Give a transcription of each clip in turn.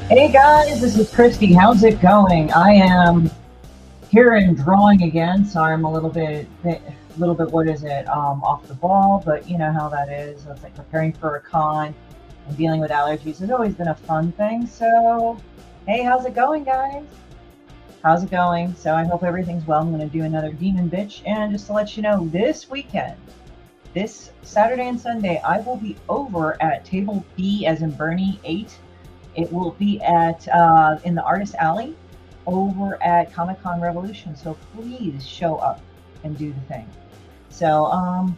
Hey guys, this is Christy. How's it going? I am here and drawing again, so I'm a little bit, what is it, off the ball, but you know how that is. It's like preparing for a con and dealing with allergies has always been a fun thing. So, hey, how's it going, guys? How's it going? So I hope everything's well. I'm going to do another Demon Bitch, and just to let you know, this weekend, this Saturday and Sunday, I will be over at Table B, as in Bernie 8. It will be at in the Artist Alley over at Comic-Con Revolution. So please show up and do the thing. So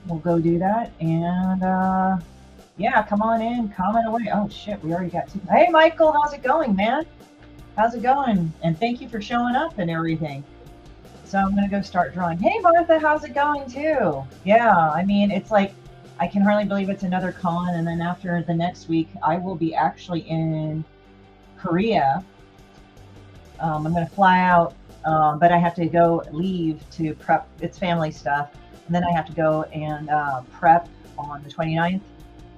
we'll go do that, and yeah, come on in, comment away. Oh shit, we already got two. Hey Michael, how's it going, man? How's it going? And thank you for showing up and everything. So I'm gonna go start drawing. Hey Martha, how's it going too? Yeah, I mean, it's like I can hardly believe it's another con, and then after the next week, I will be actually in Korea. I'm gonna fly out, but I have to go leave to prep. It's family stuff, and then I have to go and prep on the 29th,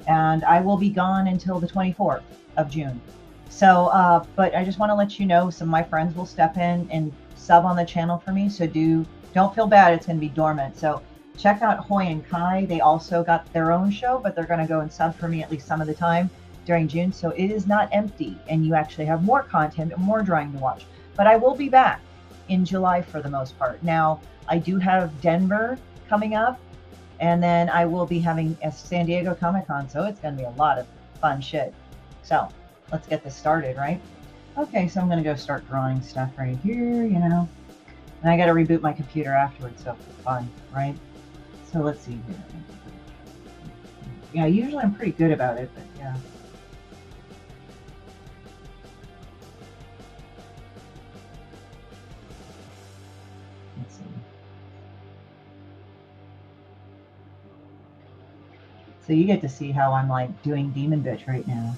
and I will be gone until the 24th of June. So, but I just want to let you know, some of my friends will step in and sub on the channel for me. So don't feel bad. It's going to be dormant. So check out Hoy and Kai. They also got their own show, but they're going to go and sub for me at least some of the time during June. So it is not empty, and you actually have more content and more drawing to watch. But I will be back in July for the most part. Now, I do have Denver coming up, and then I will be having a San Diego Comic-Con. So it's going to be a lot of fun shit. So let's get this started, right? Okay, so I'm going to go start drawing stuff right here, you know. And I got to reboot my computer afterwards, so it's fun, right? So let's see here. Yeah, usually I'm pretty good about it, but yeah. Let's see. So you get to see how I'm like doing Demon Bitch right now.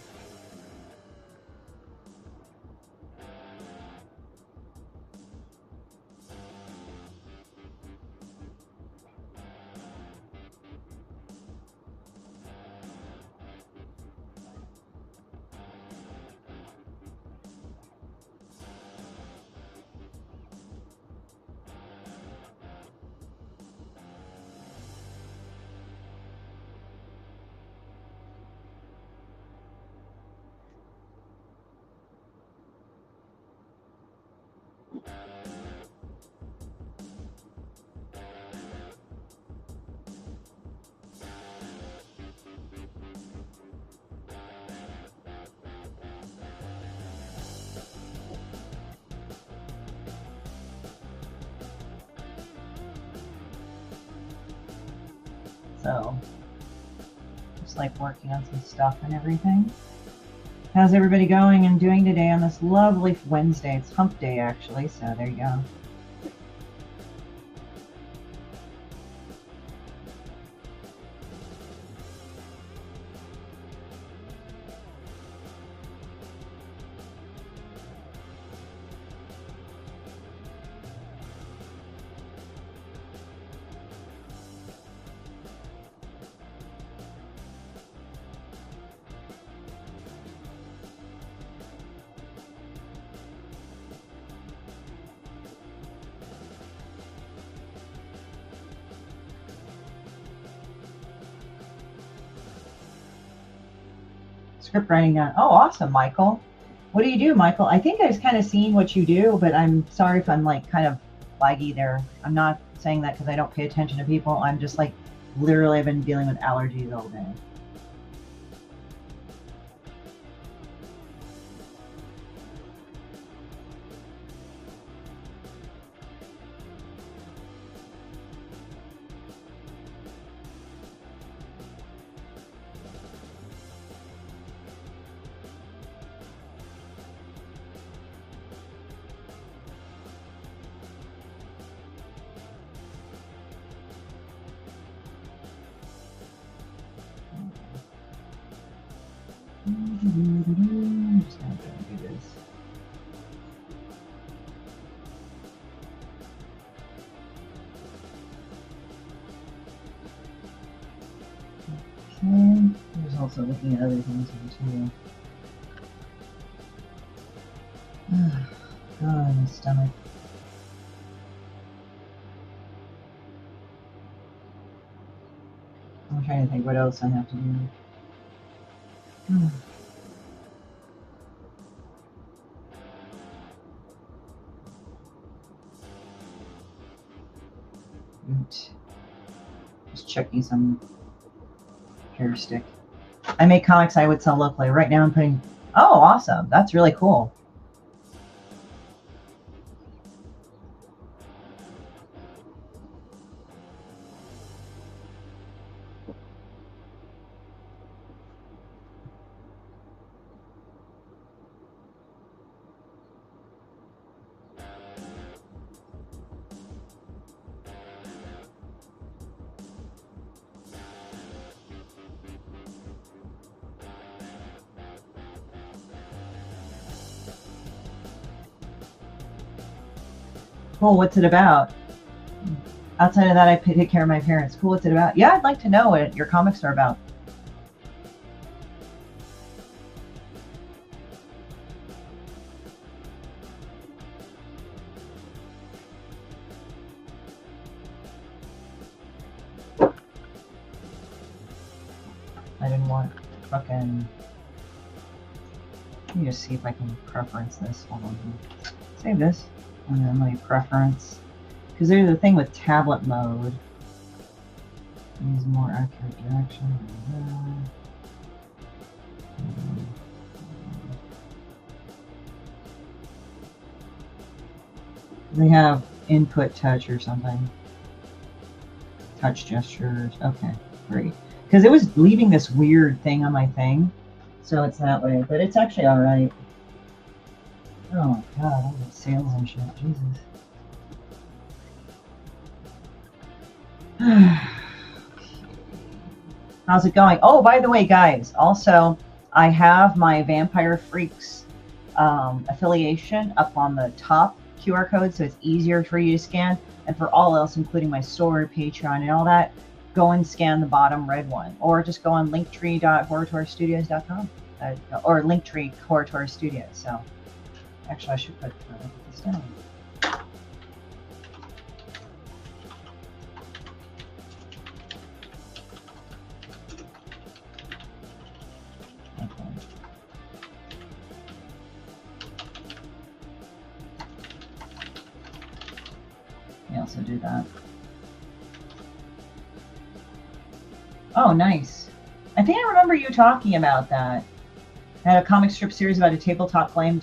So just like working on some stuff and everything. How's everybody going and doing today on this lovely Wednesday? It's hump day actually, so there you go. Script writing down. Oh, awesome, Michael. What do you do, Michael? I think I've kind of seen what you do, but I'm sorry if I'm like kind of laggy there. I'm not saying that because I don't pay attention to people. I'm just like, literally, I've been dealing with allergies all day. I'm just gonna do this. Okay. I was also looking at other things here too. Oh, my stomach. I'm trying to think what else I have to do. Just checking some hair stick. I make comics I would sell locally. Right now I'm putting... Oh, awesome. That's really cool. Cool, what's it about? Outside of that, I take care of my parents. Cool, what's it about? Yeah, I'd like to know what your comics are about. I didn't want fucking... Let me just see if I can preference this. Hold on. Save this. And then my preference. Because there's the thing with tablet mode. Use more accurate direction. They have input touch or something. Touch gestures. Okay, great. Because it was leaving this weird thing on my thing. So it's that way. But it's actually alright. Oh my god, all the sales and shit. Jesus. How's it going? Oh, by the way, guys, also, I have my Vampire Freaks affiliation up on the top QR code, so it's easier for you to scan. And for all else, including my store, Patreon, and all that, go and scan the bottom red one. Or just go on linktree.HoraToraStudios.com or Linktree HoraToraStudios. So, actually, I should put this down. Also do that. Oh, nice. I think I remember you talking about that. I had a comic strip series about a tabletop game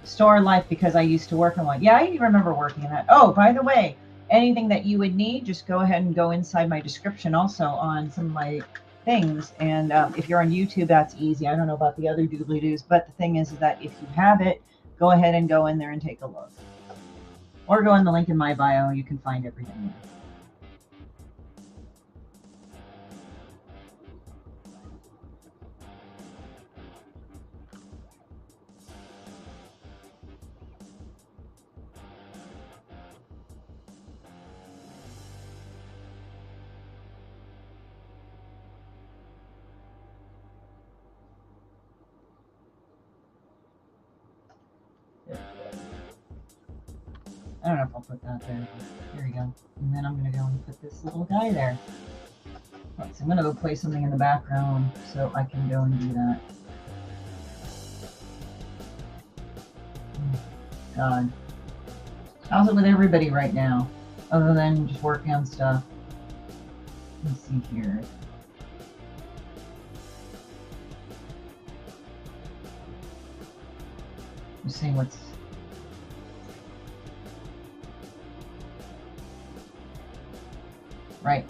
store life because I used to work on one. Yeah, I remember working on that. Oh, by the way, anything that you would need, just go ahead and go inside my description also on some of my things. And if you're on YouTube, that's easy. I don't know about the other doobly-doos, but the thing is that if you have it, go ahead and go in there and take a look. Or go in the link in my bio, you can find everything there. I don't know if I'll put that there, but there you go. And then I'm going to go and put this little guy there. So I'm going to go play something in the background so I can go and do that. God. How's it with everybody right now? Other than just working on stuff. Let's see here. Just seeing what's... Right.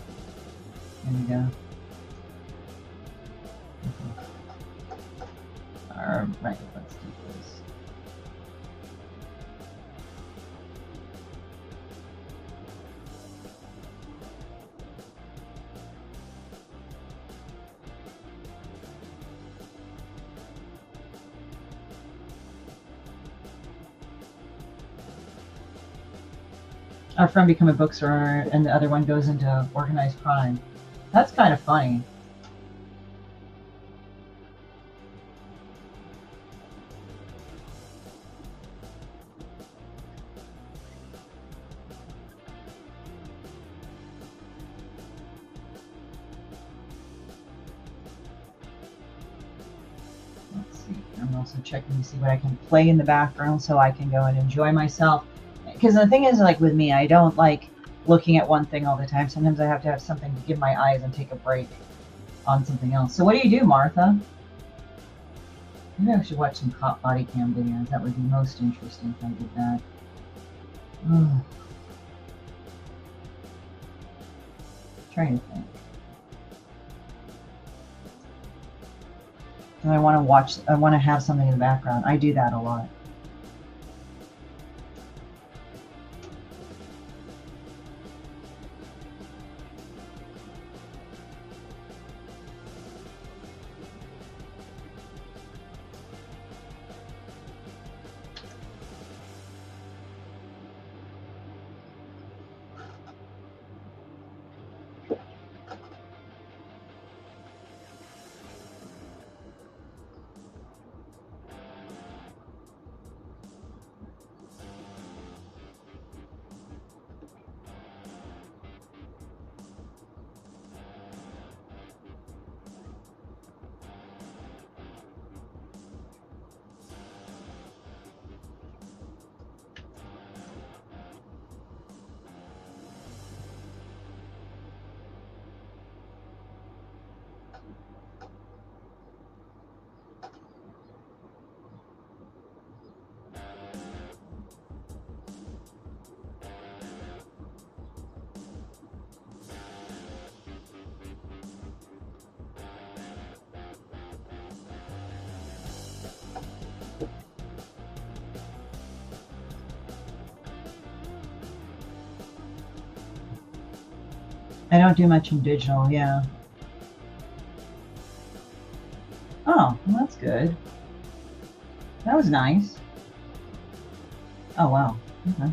There we go. Alright, let's do this. Our friend become a bookstore and the other one goes into organized crime. That's kind of funny. I'm also checking to see what I can play in the background so I can go and enjoy myself. Because the thing is, like with me, I don't like looking at one thing all the time. Sometimes I have to have something to give my eyes and take a break on something else. So what do you do, Martha? Maybe I should watch some cop body cam videos. That would be most interesting if I did that. Trying to think. And I want to watch, I want to have something in the background. I do that a lot. I don't do much in digital, yeah. Oh, well, that's good. That was nice. Oh, wow. Okay.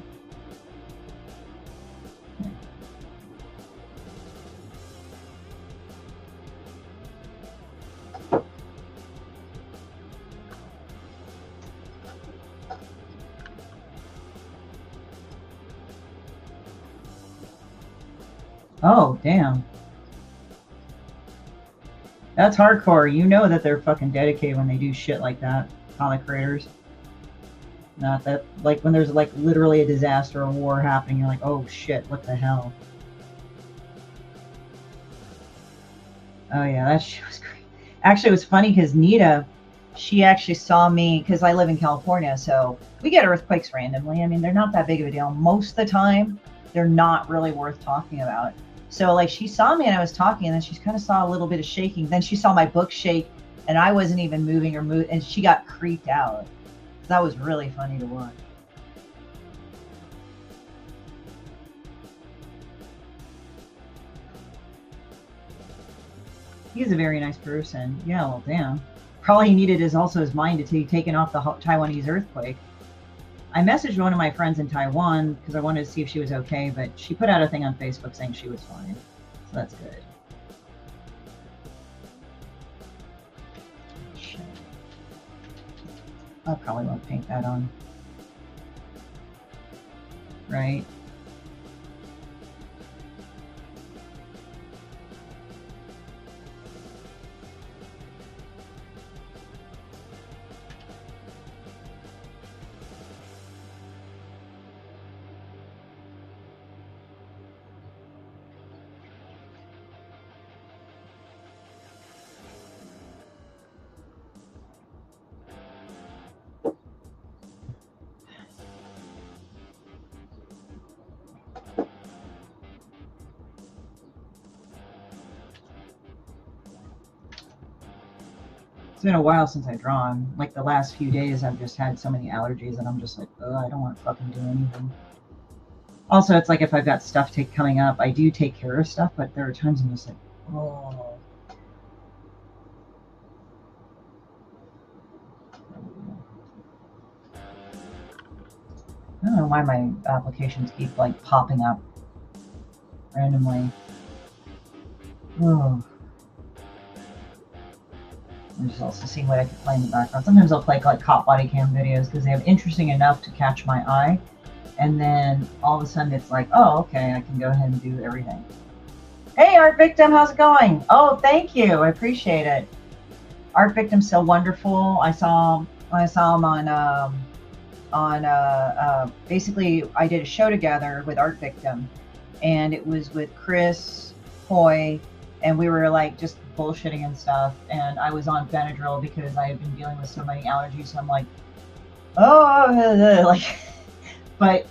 Oh, damn. That's hardcore. You know that they're fucking dedicated when they do shit like that. Comic creators. Not that, like, when there's, like, literally a disaster or war happening, you're like, oh shit, what the hell? Oh yeah, that shit was great. Actually, it was funny because Nita, she actually saw me, because I live in California, so we get earthquakes randomly. I mean, they're not that big of a deal. Most of the time, they're not really worth talking about. So, like, she saw me and I was talking, and then she kind of saw a little bit of shaking. Then she saw my book shake, and I wasn't even moving or move, and she got creeped out. That was really funny to watch. He's a very nice person. Yeah, well, damn. All he needed is also his mind to be taken off the Taiwanese earthquake. I messaged one of my friends in Taiwan because I wanted to see if she was okay, but she put out a thing on Facebook saying she was fine. So that's good. Shit. I probably won't paint that on. Right? It's been a while since I've drawn. Like the last few days, I've just had so many allergies, and I'm just like, oh, I don't want to fucking do anything. Also, it's like if I've got stuff coming up, I do take care of stuff, but there are times I'm just like, oh. I don't know why my applications keep like popping up randomly. Oh. I'm just also seeing what I can play in the background. Sometimes I'll play like cop body cam videos because they have interesting enough to catch my eye. And then all of a sudden it's like, oh, okay, I can go ahead and do everything. Hey, Art Victim, how's it going? Oh, thank you. I appreciate it. Art Victim's so wonderful. I saw him on basically I did a show together with Art Victim, and it was with Chris Hoy, and we were like just bullshitting and stuff, and I was on Benadryl because I had been dealing with so many allergies, so I'm like, oh, like, but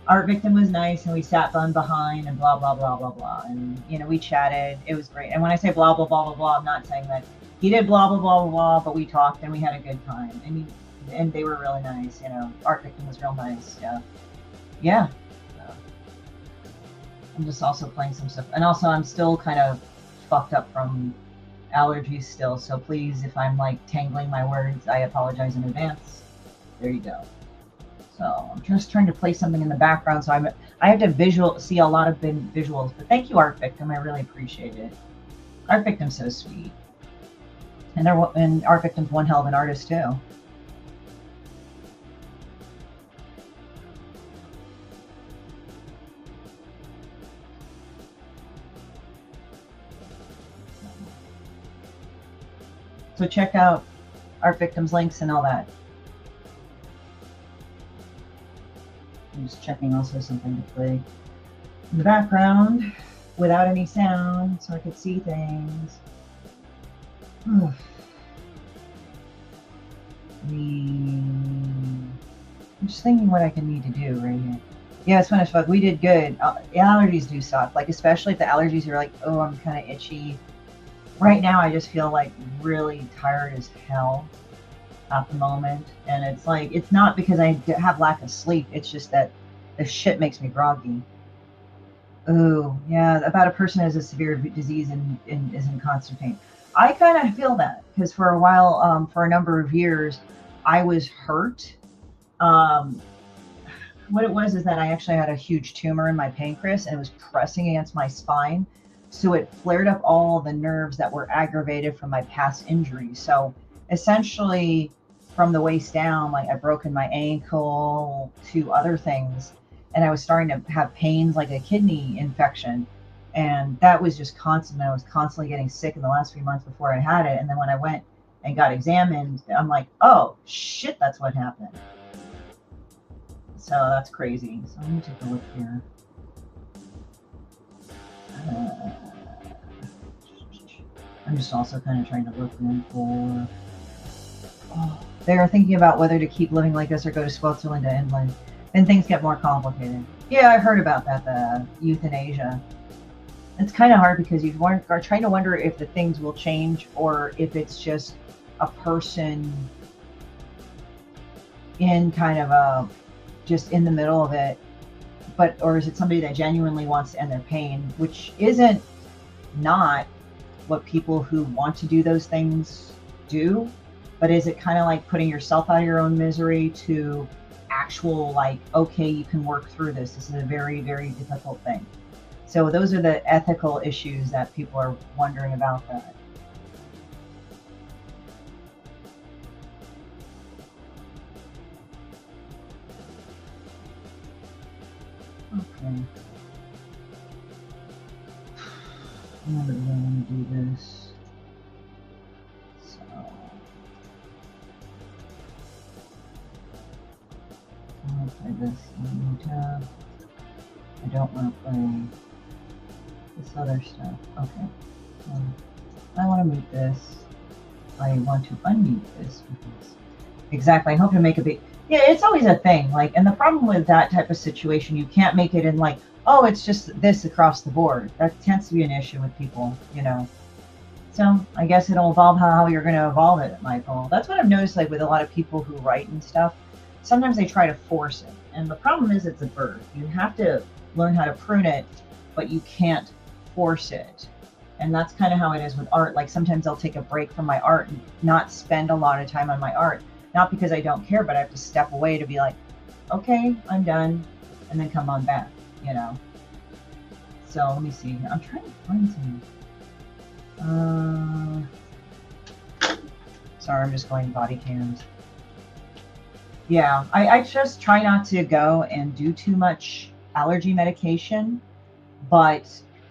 Art Victim was nice, and we sat on behind and blah blah blah blah blah, and you know, we chatted. It was great. And when I say blah blah blah blah blah, I'm not saying that he did blah blah blah blah blah, but we talked and we had a good time. And they were really nice. You know, Art Victim was real nice. Yeah, yeah. So, I'm just also playing some stuff, and also I'm still kind of fucked up from allergies still. So please, if I'm like tangling my words, I apologize in advance. There you go. So I'm just trying to play something in the background, so I have to see a lot of visuals. But thank you, Art Victim. I really appreciate it. Art Victim's so sweet, and Art Victim's one hell of an artist too. So check out Art Victim's links and all that. I'm just checking also something to play in the background without any sound so I could see things. I'm just thinking what I can need to do right here. Yeah, it's fun as fuck. We did good. Allergies do suck. Like, especially if the allergies are like, oh, I'm kind of itchy. Right now, I just feel like really tired as hell at the moment, and it's like, it's not because I have lack of sleep, it's just that the shit makes me groggy. Oh yeah, about a person who has a severe disease and is in constant pain. I kind of feel that, because for a while, for a number of years, I was hurt. What it was is that I actually had a huge tumor in my pancreas, and it was pressing against my spine, so it flared up all the nerves that were aggravated from my past injuries. So essentially, from the waist down, like, I've broken my ankle to other things, and I was starting to have pains like a kidney infection, and that was just constant. I was constantly getting sick in the last few months before I had it, and then when I went and got examined, I'm like, oh shit, that's what happened. So that's crazy. So let me take a look here. I'm just also kind of trying to look in for... Oh, they are thinking about whether to keep living like this or go to Switzerland to England. Then things get more complicated. Yeah, I heard about that, the euthanasia. It's kind of hard because you are trying to wonder if the things will change or if it's just a person in kind of a, just in the middle of it, or is it somebody that genuinely wants to end their pain, which isn't not what people who want to do those things do, but is it kind of like putting yourself out of your own misery to actual, like, okay, you can work through this. This is a very, very difficult thing. So those are the ethical issues that people are wondering about that. Okay. I don't really want to do this. So I'll play this in new tab. I don't want to play this other stuff. Okay. I want to mute this. I want to unmute this because exactly. I hope to make a big. Yeah, it's always a thing. Like, and the problem with that type of situation, you can't make it in like, oh, it's just this across the board. That tends to be an issue with people, you know. So I guess it'll evolve how you're going to evolve it, Michael. That's what I've noticed, like, with a lot of people who write and stuff. Sometimes they try to force it, and the problem is it's a bird. You have to learn how to prune it, but you can't force it. And that's kind of how it is with art. Like, sometimes I'll take a break from my art and not spend a lot of time on my art. Not because I don't care, but I have to step away to be like, okay, I'm done, and then come on back, you know. So let me see. I'm trying to find some. Sorry, I'm just going body cams. Yeah, I just try not to go and do too much allergy medication, but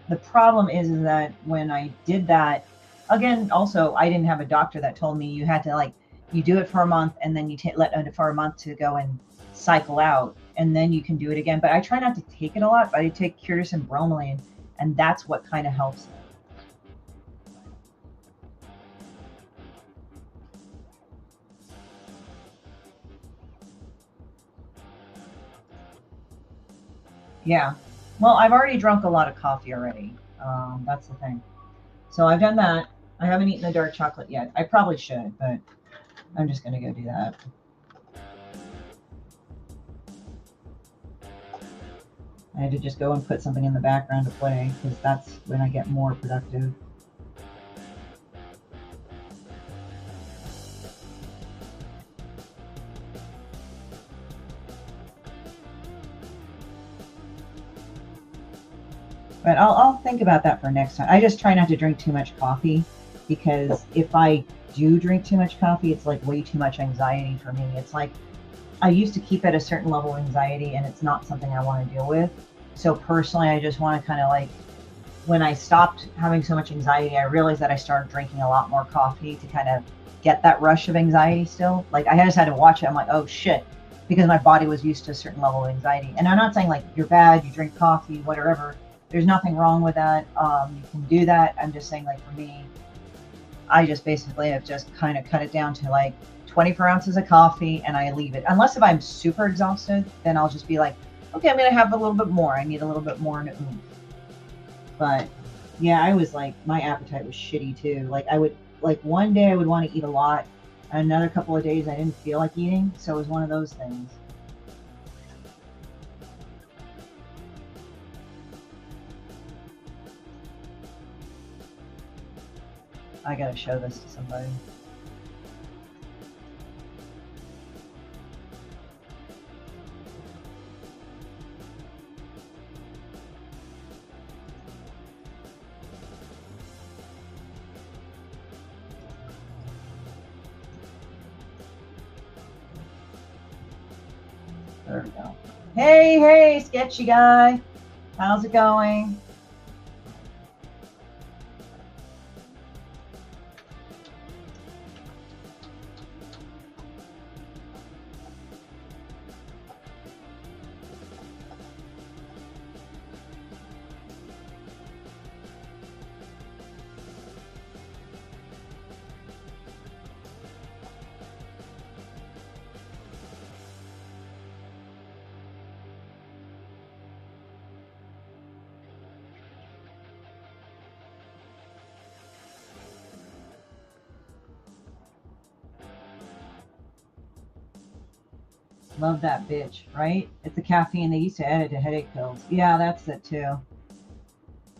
the problem is that when I did that, again, also, I didn't have a doctor that told me you had to, like, you do it for a month and then you let it for a month to go and cycle out, and then you can do it again. But I try not to take it a lot, but I take Curtis and bromelain, and that's what kind of helps it. Yeah. Well, I've already drunk a lot of coffee already. That's the thing. So I've done that. I haven't eaten the dark chocolate yet. I probably should, but I'm just going to go do that. I had to just go and put something in the background to play, because that's when I get more productive. But I'll think about that for next time. I just try not to drink too much coffee, because if I do drink too much coffee, it's like way too much anxiety for me. It's like I used to keep at a certain level of anxiety, and it's not something I want to deal with. So personally, I just want to kind of like, when I stopped having so much anxiety, I realized that I started drinking a lot more coffee to kind of get that rush of anxiety still. Like I just had to watch it. I'm like, oh shit, because my body was used to a certain level of anxiety. And I'm not saying like you're bad, you drink coffee, whatever. There's nothing wrong with that. You can do that. I'm just saying, like, for me, I just basically have just kind of cut it down to like 24 ounces of coffee, and I leave it. Unless if I'm super exhausted, then I'll just be like, okay, I'm going to have a little bit more. I need a little bit more in oomph. But yeah, I was like, my appetite was shitty too. Like I would, like one day I would want to eat a lot. Another couple of days I didn't feel like eating. So it was one of those things. I gotta show this to somebody. There we go. Hey, sketchy guy. How's it going? Love that bitch, right? It's the caffeine. They used to add it to headache pills. Yeah, that's it too.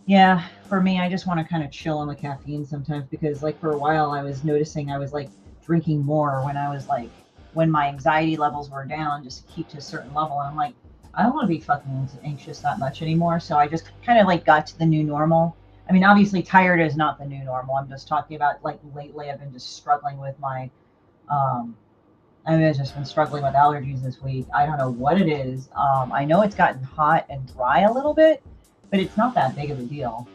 Yeah, for me, I just want to kind of chill on the caffeine sometimes, because like for a while I was noticing I was like drinking more when I was like, when my anxiety levels were down, just to keep to a certain level. And I'm like, I don't want to be fucking anxious that much anymore. So I just kind of like got to the new normal. I mean, obviously tired is not the new normal. I'm just talking about like lately I've been just struggling with my, I've just been struggling with allergies this week. I don't know what it is. I know it's gotten hot and dry a little bit, but it's not that big of a deal.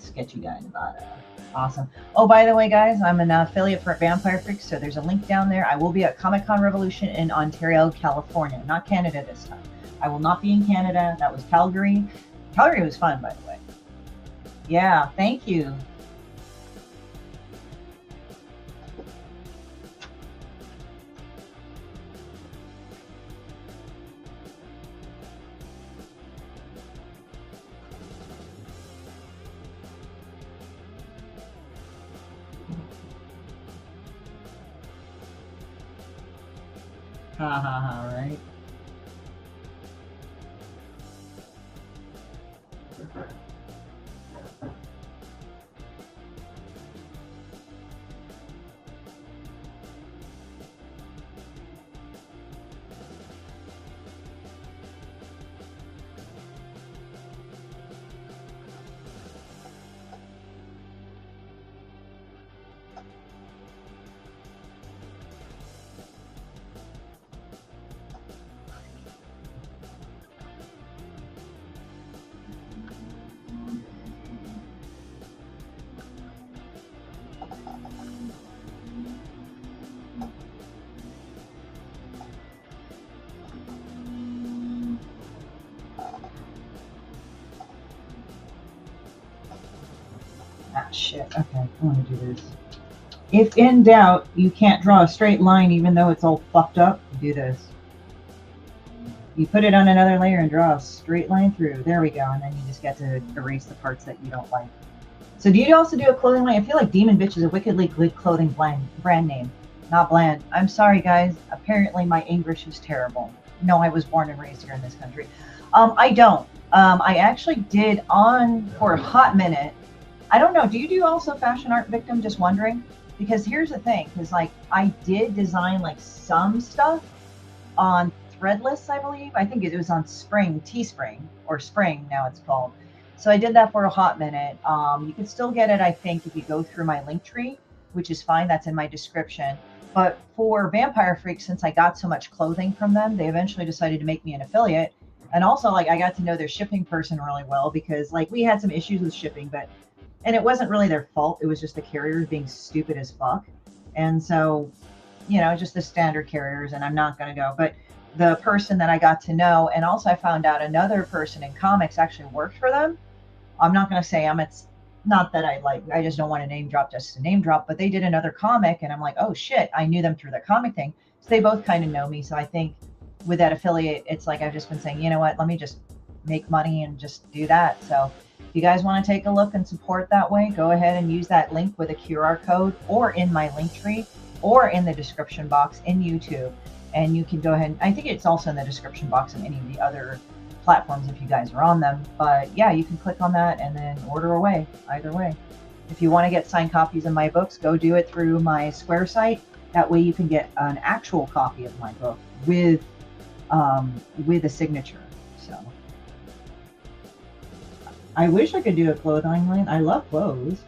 Sketchy guy in Nevada. Awesome. Oh, by the way, guys, I'm an affiliate for Vampire Freaks, so there's a link down there. I will be at Comic-Con Revolution in Ontario, California. Not Canada this time. I will not be in Canada. That was Calgary. Calgary was fun, by the way. Yeah, thank you. Ha ha ha, right? shit. Okay, I want to do this. If in doubt, you can't draw a straight line even though it's all fucked up, do this. You put it on another layer and draw a straight line through. There we go. And then you just get to erase the parts that you don't like. So do you also do a clothing line? I feel like DemonBitch is a wickedly good clothing brand name. Not bland. I'm sorry, guys. Apparently my English is terrible. No, I was born and raised here in this country. I don't. I actually did for a hot minute. I don't know. Do you do also fashion art, Victim? Just wondering. Because here's the thing. Because like I did design like some stuff on Threadless, I believe. I think it was on Teespring, or Spring now it's called. So I did that for a hot minute. You can still get it, I think, if you go through my link tree, which is fine. That's in my description. But for Vampire Freaks, since I got so much clothing from them, they eventually decided to make me an affiliate. And also, like, I got to know their shipping person really well because, like, we had some issues with shipping, and it wasn't really their fault. It was just the carriers being stupid as fuck. And so, you know, just the standard carriers, and I'm not going to go. But the person that I got to know, and also I found out another person in comics actually worked for them. I'm not going to say it's not that I just don't want to name drop just to name drop, but they did another comic and I'm like, oh shit, I knew them through the comic thing. So they both kind of know me. So I think with that affiliate, it's like I've just been saying, you know what, let me just make money and just do that. So if you guys want to take a look and support that way, go ahead and use that link with a QR code or in my link tree or in the description box in YouTube. And you can go ahead. I think it's also in the description box in any of the other platforms if you guys are on them. But yeah, you can click on that and then order away either way. If you want to get signed copies of my books, go do it through my Square site. That way you can get an actual copy of my book with a signature. So I wish I could do a clothing line. I love clothes.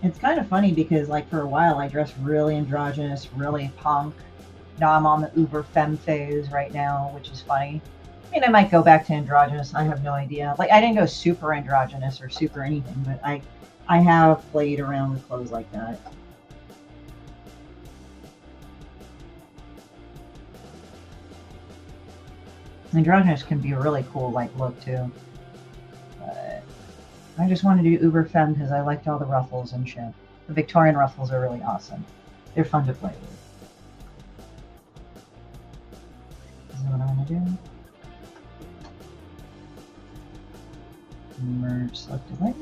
It's kind of funny because like for a while I dressed really androgynous, really punk. Now I'm on the uber femme phase right now, which is funny. I mean, I might go back to androgynous. I have no idea. Like, I didn't go super androgynous or super anything, but I have played around with clothes like that. Androgynous can be a really cool, like, look, too. But I just wanted to do uber femme because I liked all the ruffles and shit. The Victorian ruffles are really awesome. They're fun to play with. This is what I'm going to do. Merge selected layers.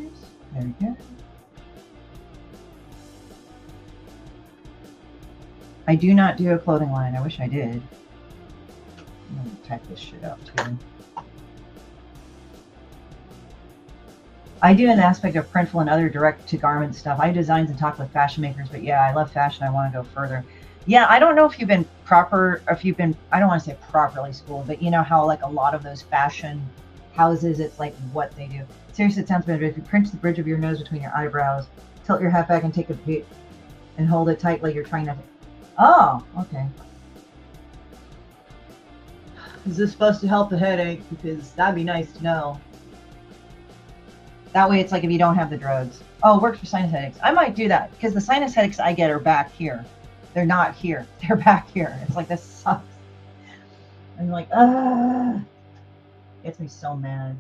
There we go. I do not do a clothing line. I wish I did. I'm going to type this shit up too. I do an aspect of Printful and other direct-to-garment stuff. I design and talk with fashion makers, but yeah, I love fashion. I want to go further. Yeah, I don't know if you've been I don't want to say properly schooled, but you know how like a lot of those fashion houses, it's like what they do. Seriously, it sounds better. If you pinch the bridge of your nose between your eyebrows, tilt your head back and take a beat and hold it tight like you're trying to... Oh, okay. Is this supposed to help the headache? Because that'd be nice to know. That way it's like if you don't have the drugs. Oh, it works for sinus headaches. I might do that because the sinus headaches I get are back here. They're not here. They're back here. It's like, this sucks. I'm like, ah. Gets me so mad.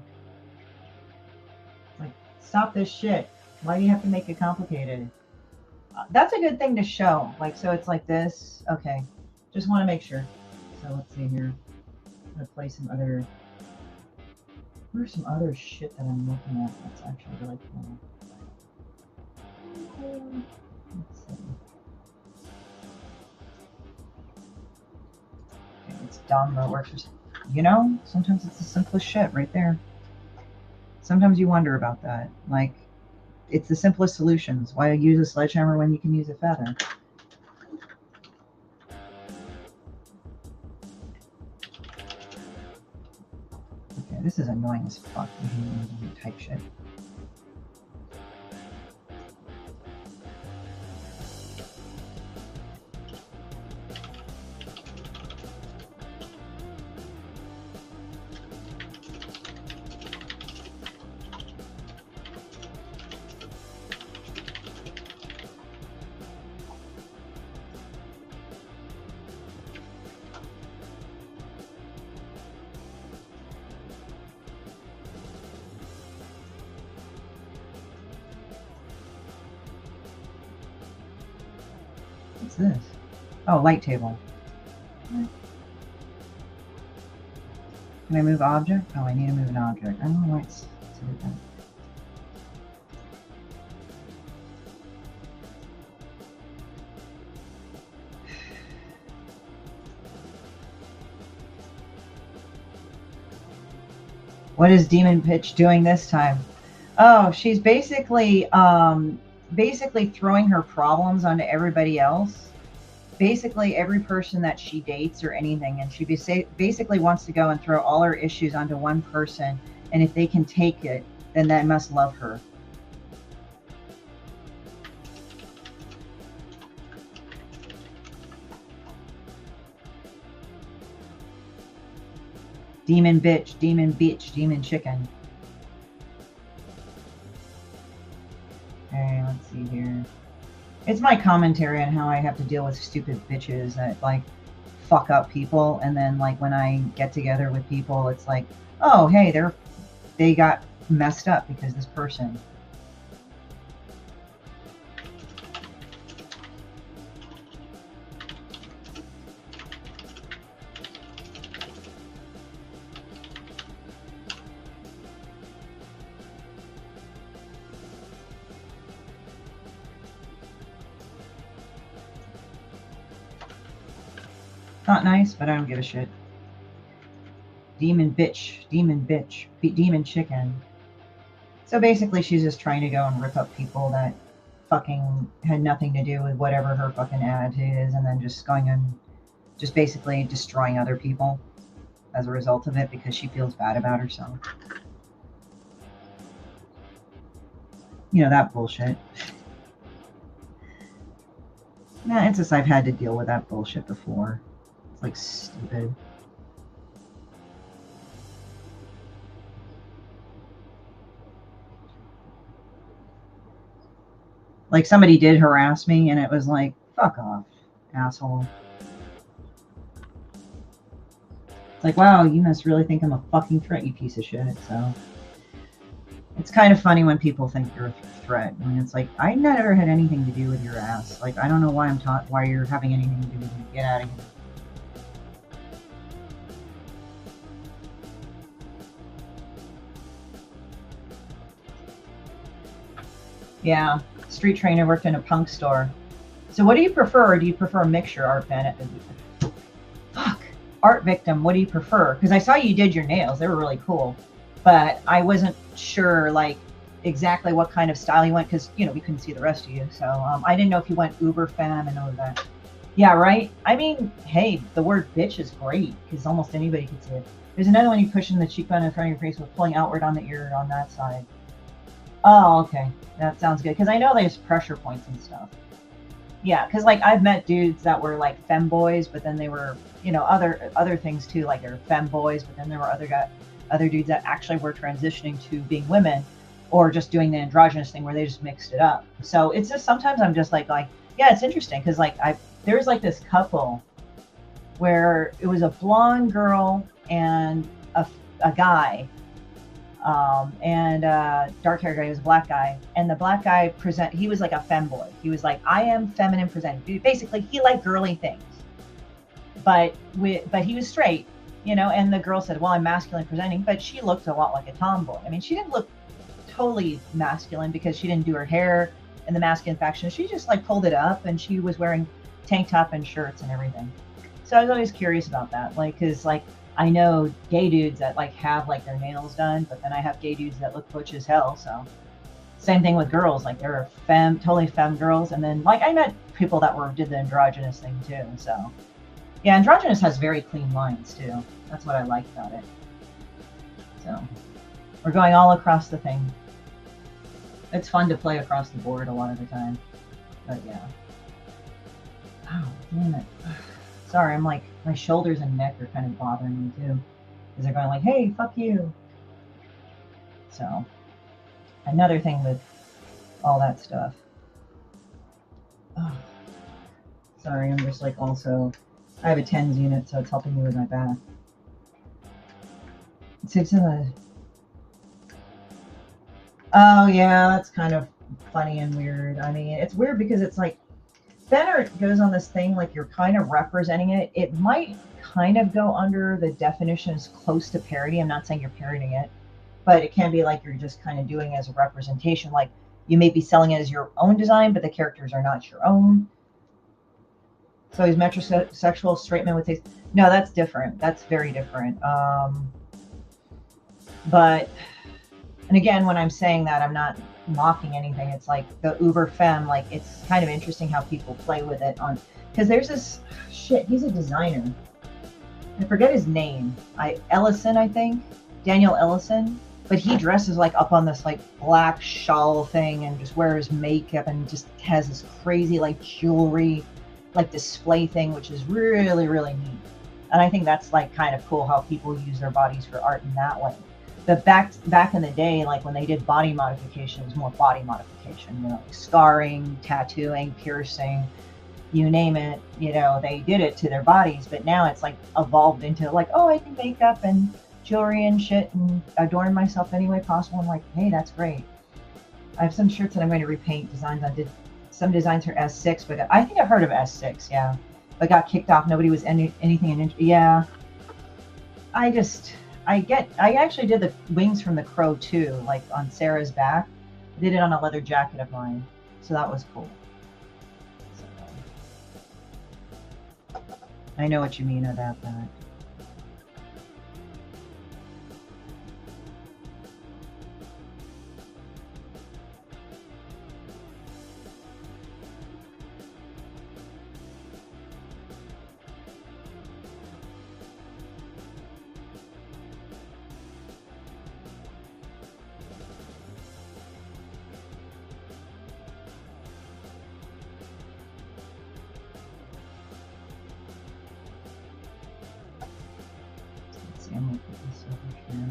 Like, stop this shit. Why do you have to make it complicated? That's a good thing to show. Like, so it's like this. Okay. Just want to make sure. So let's see here. I'm going to play some other... Where's some other shit that I'm looking at that's actually really cool? Let's see. Okay, it's dumb, but it works for... You know, sometimes it's the simplest shit right there. Sometimes you wonder about that. Like, it's the simplest solutions. Why use a sledgehammer when you can use a feather? Okay, this is annoying as fuck. Type shit. What's this? Oh, light table. Can I move object? Oh, I need to move an object. I don't know why it's did that. What is DemonBitch doing this time? Oh, she's basically throwing her problems onto everybody else. Basically, every person that she dates or anything, and she basically wants to go and throw all her issues onto one person, and if they can take it, then they must love her. DemonBitch, DemonBitch, Demon Chicken. Okay, let's see here. It's my commentary on how I have to deal with stupid bitches that like fuck up people, and then like when I get together with people, it's like, oh hey, they got messed up because this person. Not nice, but I don't give a shit. DemonBitch, DemonBitch, Demon Chicken. So basically she's just trying to go and rip up people that fucking had nothing to do with whatever her fucking attitude is, and then just going and just basically destroying other people as a result of it because she feels bad about herself. You know, that bullshit. Nah, it's just I've had to deal with that bullshit before. It's like stupid. Like somebody did harass me and it was like, fuck off, asshole. It's like, wow, you must really think I'm a fucking threat, you piece of shit. So it's kind of funny when people think you're a threat. I mean, it's like, I never had anything to do with your ass. Like, I don't know why why you're having anything to do with me. Get out of here. Yeah, street trainer, worked in a punk store. So what do you prefer? Do you prefer a mixture, Art Bennett? Fuck. Art Victim, what do you prefer? Because I saw you did your nails. They were really cool. But I wasn't sure, like, exactly what kind of style you went, because, you know, we couldn't see the rest of you. So I didn't know if you went uber femme and all of that. Yeah, right? I mean, hey, the word bitch is great, because almost anybody can see it. There's another one you push in the cheekbone in front of your face with pulling outward on the ear on that side. Oh, okay. That sounds good. Because I know there's pressure points and stuff. Yeah, because like I've met dudes that were like femboys, but then they were, you know, other things too. Like they were femboys, but then there were other dudes that actually were transitioning to being women, or just doing the androgynous thing where they just mixed it up. So it's just sometimes I'm just like yeah, it's interesting because like there's like this couple where it was a blonde girl and a guy. And dark haired guy, he was a black guy, and the black guy he was like a femboy. He was like, I am feminine presenting. Basically, he liked girly things, but he was straight, you know. And the girl said, well, I'm masculine presenting, but she looked a lot like a tomboy. I mean, she didn't look totally masculine because she didn't do her hair in the masculine faction. She just like pulled it up, and she was wearing tank top and shirts and everything. So I was always curious about that, like, because like I know gay dudes that like have like their nails done, but then I have gay dudes that look butch as hell. So same thing with girls, like there are totally femme girls, and then like I met people that did the androgynous thing too. So yeah, androgynous has very clean lines too. That's what I like about it. So we're going all across the thing. It's fun to play across the board a lot of the time, but yeah. Oh, damn it. Sorry, I'm like, my shoulders and neck are kind of bothering me too. Because they're going like, hey, fuck you. So, another thing with all that stuff. Oh, sorry, I'm just like also, I have a TENS unit, so it's helping me with my back. Oh yeah, that's kind of funny and weird. I mean, it's weird because it's like, Then it goes on this thing like you're kind of representing it. It might kind of go under the definition as close to parody. I'm not saying you're parodying it, but it can be like you're just kind of doing it as a representation. Like you may be selling it as your own design, but the characters are not your own. So he's metrosexual, straight man with his... No, that's different. That's very different. But, and again, when I'm saying that, I'm not mocking anything. It's like the uber femme, like it's kind of interesting how people play with it on, because there's this shit, he's a designer. I forget his name. Ellison, I think. Daniel Ellison. But he dresses like up on this like black shawl thing and just wears makeup and just has this crazy like jewelry like display thing, which is really, really neat. And I think that's like kind of cool how people use their bodies for art in that way. But back in the day, like when they did body modification, it was more body modification, you know, like scarring, tattooing, piercing, you name it, you know, they did it to their bodies. But now it's like evolved into like, oh, I can makeup and jewelry and shit and adorn myself any way possible. I'm like, hey, that's great. I have some shirts that I'm going to repaint designs on. Some designs are S6, but I think I've heard of S6, yeah. But got kicked off. Nobody was anything in, yeah. I actually did the wings from the crow too, like on Sarah's back. I did it on a leather jacket of mine, so that was cool. So, I know what you mean about that. I'm gonna put this over here.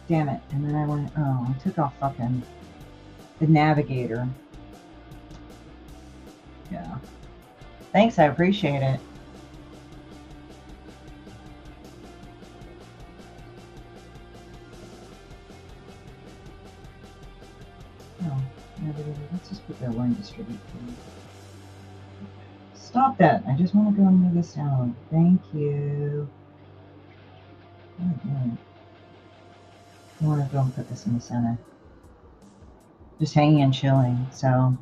Damn it. And then I went, oh, I took off fucking the navigator. Yeah. Thanks, I appreciate it. Oh, navigator. Let's just put that one distribute, please. Stop that. I just want to go and move this down. Thank you. I want to go and put this in the center. Just hanging and chilling, so.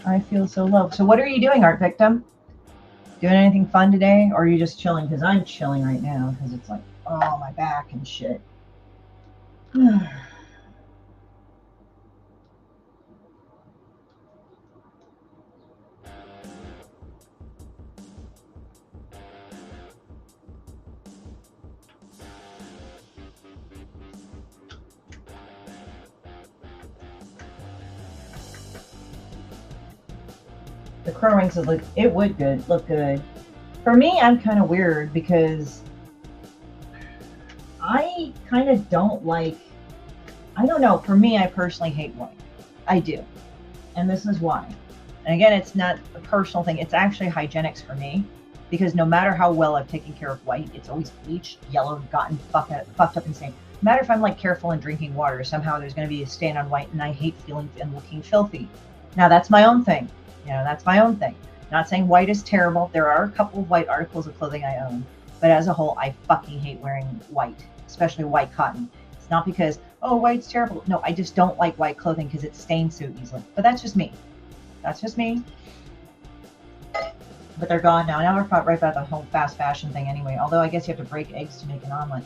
I feel so low. So what are you doing, Art Victim? Doing anything fun today, or are you just chilling? Because I'm chilling right now, because it's like, oh, my back and shit. The crow rings would look, it would look good. For me, I'm kind of weird because I kind of don't like, I don't know, for me, I personally hate white. I do. And this is why. And again, it's not a personal thing. It's actually hygienics for me, because no matter how well I've taken care of white, it's always bleached, yellowed, gotten fucked up and stained. No matter if I'm like careful in drinking water, somehow there's going to be a stain on white, and I hate feeling and looking filthy. Now that's my own thing. You know, that's my own thing. Not saying white is terrible. There are a couple of white articles of clothing I own, but as a whole, I fucking hate wearing white, especially white cotton. It's not because, oh, white's terrible. No, I just don't like white clothing because it stains so easily. But that's just me. That's just me. But they're gone now. Now we're right about the whole fast fashion thing anyway. Although I guess you have to break eggs to make an omelet.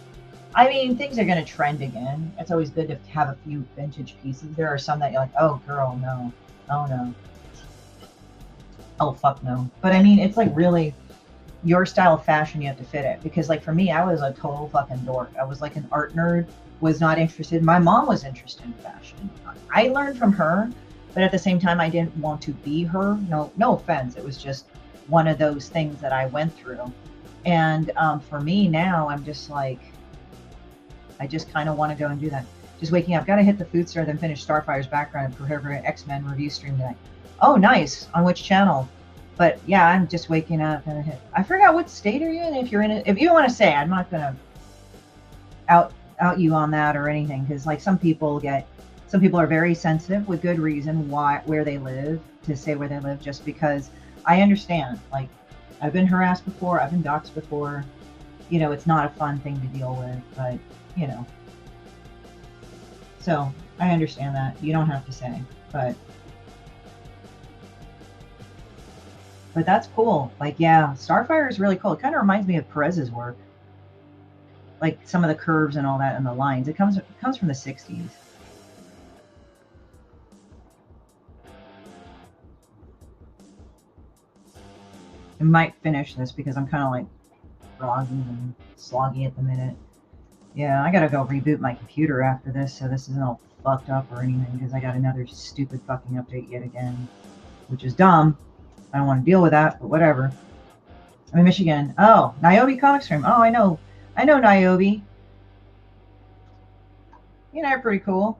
I mean, things are going to trend again. It's always good to have a few vintage pieces. There are some that you're like, oh, girl, no. Oh, no. Oh, fuck no. But I mean, it's like really your style of fashion, you have to fit it. Because like for me, I was a total fucking dork. I was like an art nerd, was not interested. My mom was interested in fashion. I learned from her, but at the same time, I didn't want to be her. No offense. It was just one of those things that I went through. And for me now, I'm just like, I just kind of want to go and do that. Just waking up. Got to hit the food store, then finish Starfire's background and prepare for an X-Men review stream tonight. Oh, nice. On which channel? But yeah, I'm just waking up and I forgot what state are you in. If you're in it, if you want to say, I'm not gonna out you on that or anything, because like some people are very sensitive with good reason where they live, to say where they live, just because I understand. Like, I've been harassed before, I've been doxxed before. You know, it's not a fun thing to deal with, but you know. So I understand that. You don't have to say, but that's cool. Like, yeah, Starfire is really cool. It kind of reminds me of Perez's work, like some of the curves and all that and the lines. It comes from the 60s. I might finish this because I'm kind of like groggy and sloggy at the minute. Yeah, I gotta go reboot my computer after this, so this isn't all fucked up or anything, because I got another stupid fucking update yet again, which is dumb. I don't want to deal with that, but whatever. I'm in Michigan. Oh, Niobe Comic Stream. Oh, I know Niobe. You and I are pretty cool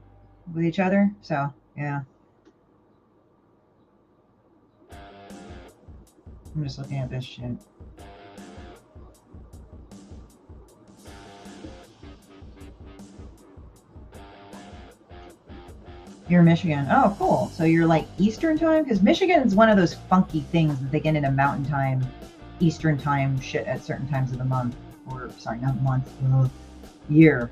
with each other, so yeah. I'm just looking at this shit. You're in Michigan. Oh, cool. So you're like Eastern time? Because Michigan is one of those funky things that they get into mountain time, Eastern time shit at certain times of the month. Or, sorry, not month, year.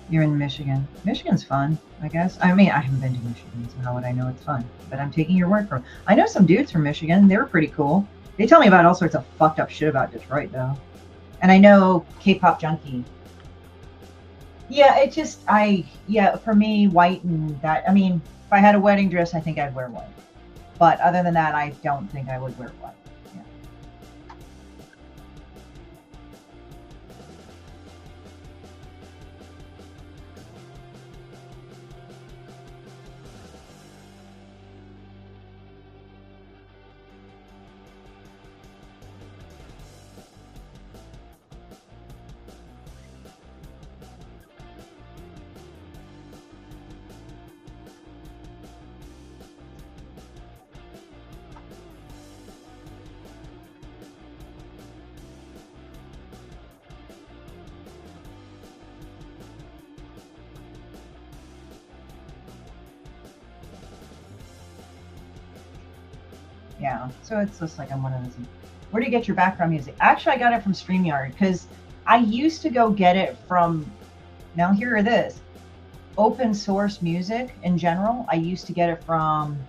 You're in Michigan. Michigan's fun, I guess. I mean, I haven't been to Michigan, so how would I know it's fun? But I'm taking your word for it. I know some dudes from Michigan. They were pretty cool. They tell me about all sorts of fucked up shit about Detroit, though. And I know K-pop Junkie. Yeah, it just, for me, white and that, I mean, if I had a wedding dress, I think I'd wear white. But other than that, I don't think I would wear white. Yeah, so it's just like I'm one of those. Where do you get your background music? Actually, I got it from StreamYard, because I used to go get it from, now here it is, open source music in general. I used to get it from,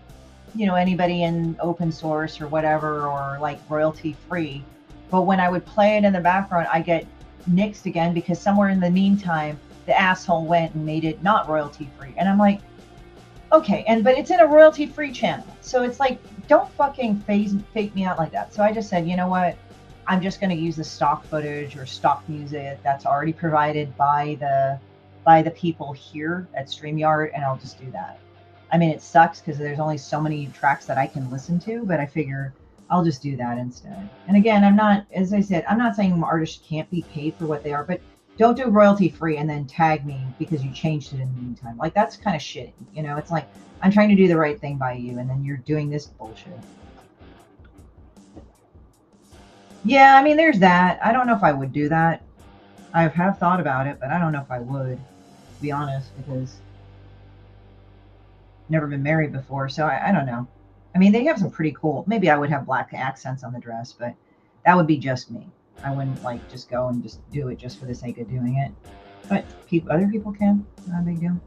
you know, anybody in open source or whatever, or like royalty free. But when I would play it in the background, I get nixed again, because somewhere in the meantime, the asshole went and made it not royalty free. And I'm like, okay, but it's in a royalty free channel. So it's like, don't fucking fake me out like that. So I just said, you know what? I'm just going to use the stock footage or stock music that's already provided by the people here at StreamYard, and I'll just do that. I mean, it sucks because there's only so many tracks that I can listen to, but I figure I'll just do that instead. And again, I'm not, as I said, I'm not saying artists can't be paid for what they are, but don't do royalty free and then tag me because you changed it in the meantime. Like, that's kind of shitty. You know, it's like, I'm trying to do the right thing by you, and then you're doing this bullshit. Yeah, I mean, there's that. I don't know if I would do that. I have thought about it, but I don't know if I would, to be honest, because I've never been married before, so I don't know. I mean, they have some pretty cool, maybe I would have black accents on the dress, but that would be just me. I wouldn't like just go and just do it just for the sake of doing it. But other people can. Not a big deal.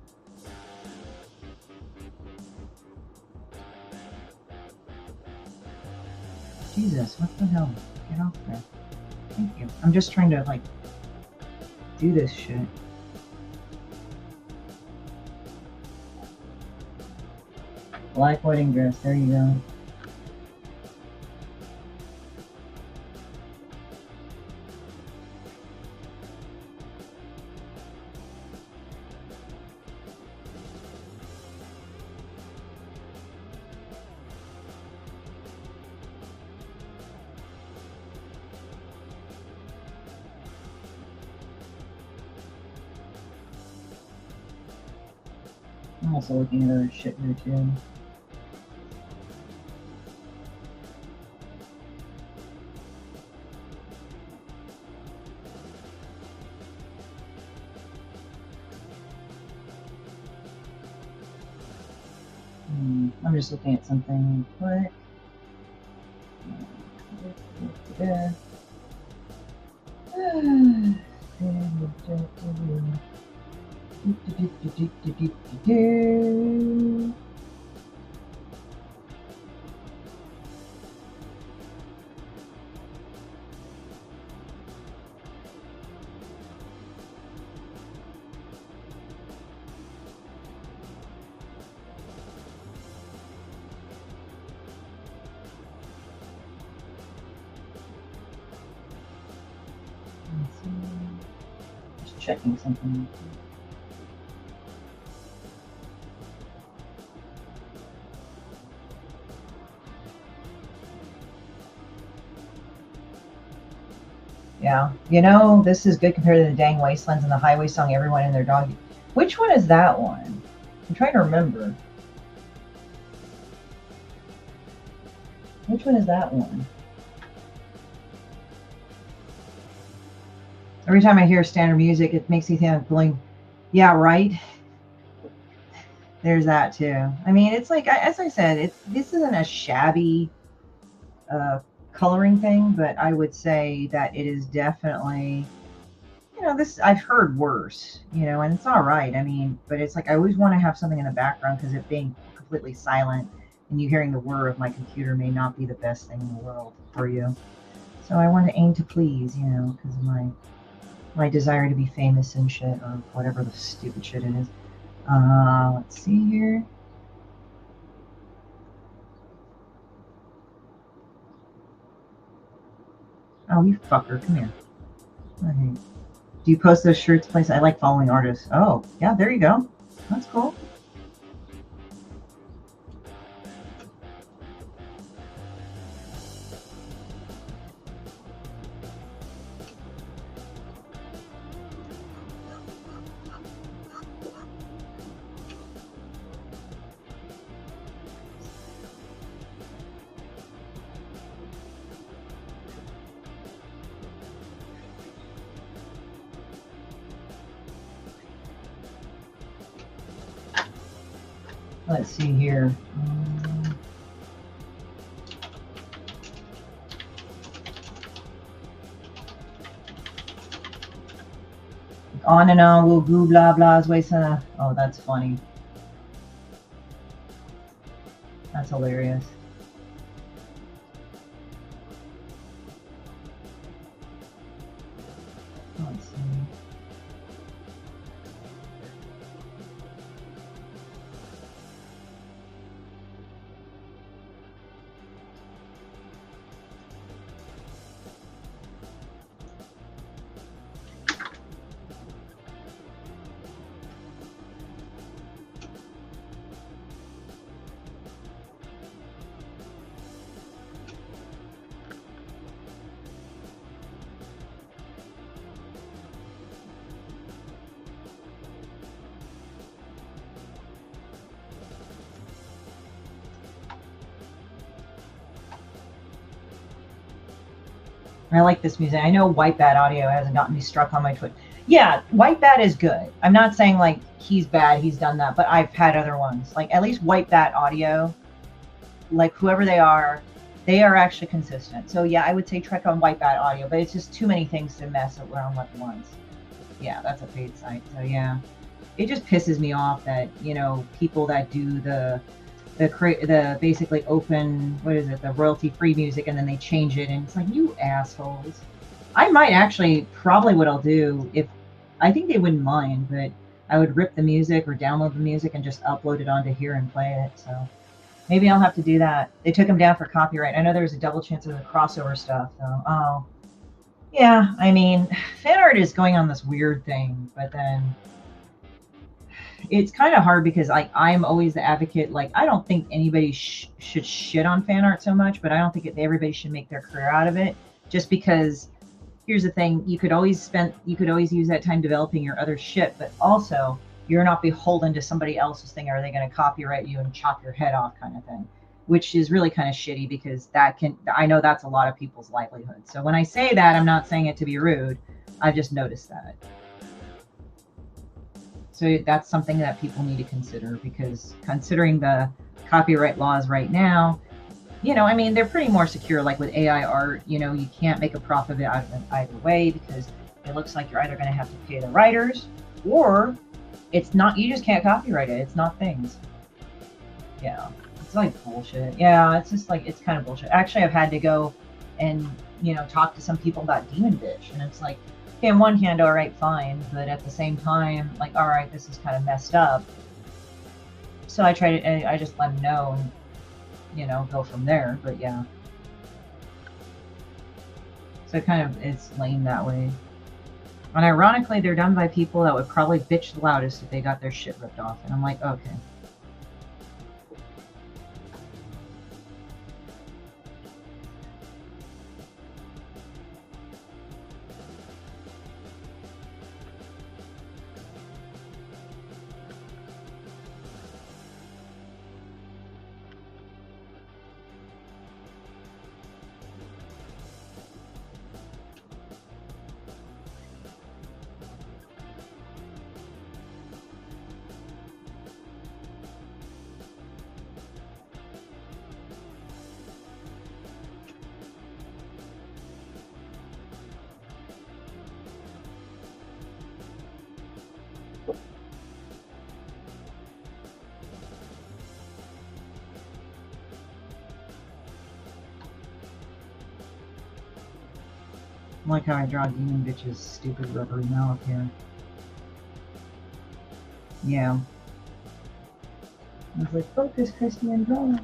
Jesus, what the hell? Get off there. Thank you. I'm just trying to, like, do this shit. Black wedding dress. There you go. I'm also looking at other shit here too. I'm just looking at something real quick. Just checking something. Yeah, you know, this is good compared to the dang wastelands and the highway song everyone and their dog. Which one is that one? I'm trying to remember. Which one is that one? Every time I hear standard music, it makes me think of going, yeah, right. There's that too. I mean, it's like, as I said, this isn't a shabby coloring thing, but I would say that it is definitely, you know, this, I've heard worse, you know, and it's all right. I mean, but it's like I always want to have something in the background because it being completely silent and you hearing the whir of my computer may not be the best thing in the world for you. So I want to aim to please, you know, because of my desire to be famous and shit, or whatever the stupid shit it is. Let's see here. Oh, you fucker, come here. Okay. Do you post those shirts, place? I like following artists. Oh, yeah, there you go. That's cool. Let's see here. On and on, woo goo blah blah's wasting a. Oh, that's funny. That's hilarious. Let's see. I like this music. I know White Bat Audio hasn't gotten me struck on my Twitter. Yeah, White Bat is good. I'm not saying like he's bad, he's done that, but I've had other ones. Like at least White Bat Audio, like whoever they are actually consistent. So yeah, I would say Trek on White Bat Audio, but it's just too many things to mess around with once. Yeah, that's a paid site. So yeah, it just pisses me off that, you know, people that do the basically open, what is it, the royalty-free music, and then they change it, and it's like, you assholes. I might actually, probably what I'll do, if, I think they wouldn't mind, but I would rip the music or download the music and just upload it onto here and play it, so maybe I'll have to do that. They took them down for copyright. I know there was a double chance of the crossover stuff, so, oh. Yeah, I mean, fan art is going on this weird thing, but then it's kind of hard because like I'm always the advocate. Like I don't think anybody should shit on fan art so much, but I don't think everybody should make their career out of it. Just because, here's the thing: you could always use that time developing your other shit, but also you're not beholden to somebody else's thing. Are they going to copyright you and chop your head off kind of thing? Which is really kind of shitty, because I know that's a lot of people's livelihood. So when I say that, I'm not saying it to be rude. I've just noticed that. So that's something that people need to consider, because considering the copyright laws right now, you know, I mean, they're pretty more secure. Like with AI art, you know, you can't make a profit out of it either way, because it looks like you're either going to have to pay the writers, or it's not, you just can't copyright it. It's not things. Yeah, it's like bullshit. Yeah, it's just like, it's kind of bullshit. Actually, I've had to go and, you know, talk to some people about DemonBitch, and it's like, okay, on one hand, all right, fine, but at the same time, like, all right, this is kind of messed up. So I try to, I just let them know, and, you know, go from there. But yeah, so kind of, it's lame that way. And ironically, they're done by people that would probably bitch the loudest if they got their shit ripped off. And I'm like, okay. I like how I draw DemonBitch's stupid rubbery mouth here. Yeah. I was like, focus, Christian, draw.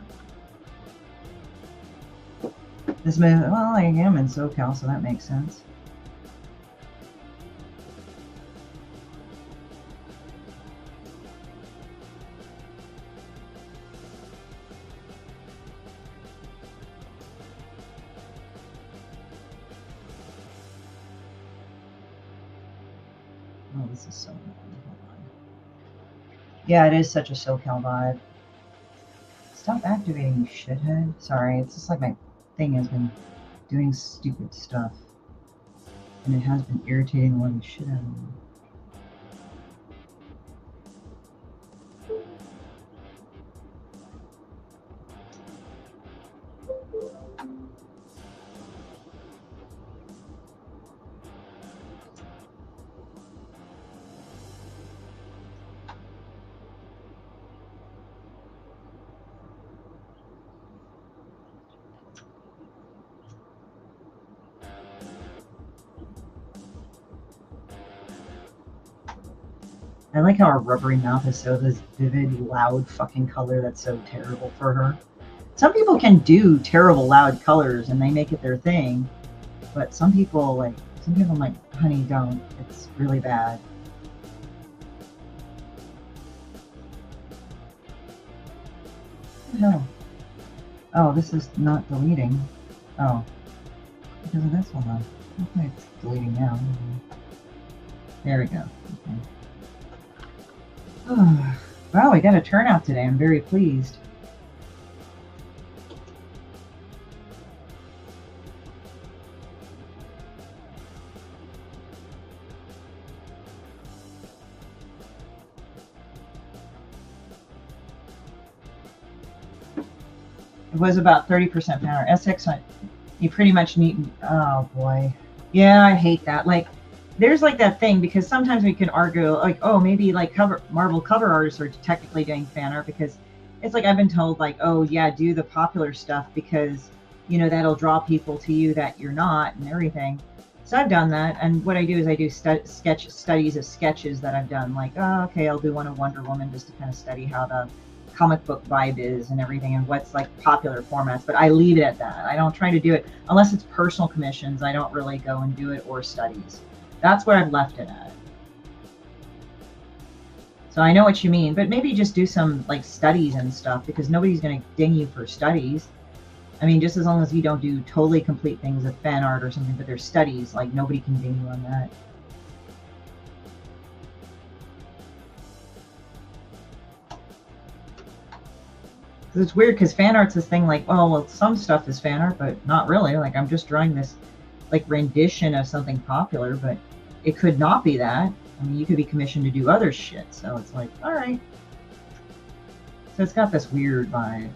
This man, well, I am in SoCal, so that makes sense. Oh, this is so annoying. Hold on. Yeah, it is such a SoCal vibe. Stop activating, you shithead. Sorry, it's just like my thing has been doing stupid stuff. And it has been irritating the living shit out of me. I like how her rubbery mouth is so this vivid, loud fucking color that's so terrible for her. Some people can do terrible, loud colors and they make it their thing, but some people like, honey, don't. It's really bad. What the hell? Oh, this is not deleting. Oh, because of this one, though. Okay, it's deleting now. There we go. Okay. Wow, we got a turnout today. I'm very pleased. It was about 30% power. SX, you pretty much need, oh boy. Yeah, I hate that. Like, there's like that thing, because sometimes we can argue like, oh, maybe like Marvel cover artists are technically doing fan art, because it's like I've been told like, oh yeah, do the popular stuff because, you know, that'll draw people to you that you're not and everything. So I've done that, and what I do is I do studies of sketches that I've done. Like, oh, okay, I'll do one of Wonder Woman just to kind of study how the comic book vibe is and everything, and what's like popular formats. But I leave it at that. I don't try to do it unless it's personal commissions. I don't really go and do it, or studies. That's where I've left it at. So I know what you mean, but maybe just do some like studies and stuff, because nobody's going to ding you for studies. I mean, just as long as you don't do totally complete things of fan art or something, but there's studies, like nobody can ding you on that. It's weird because fan art's this thing like, oh, well, some stuff is fan art, but not really. Like, I'm just drawing this, like, rendition of something popular, but it could not be that. I mean, you could be commissioned to do other shit, so it's like, all right. So it's got this weird vibe.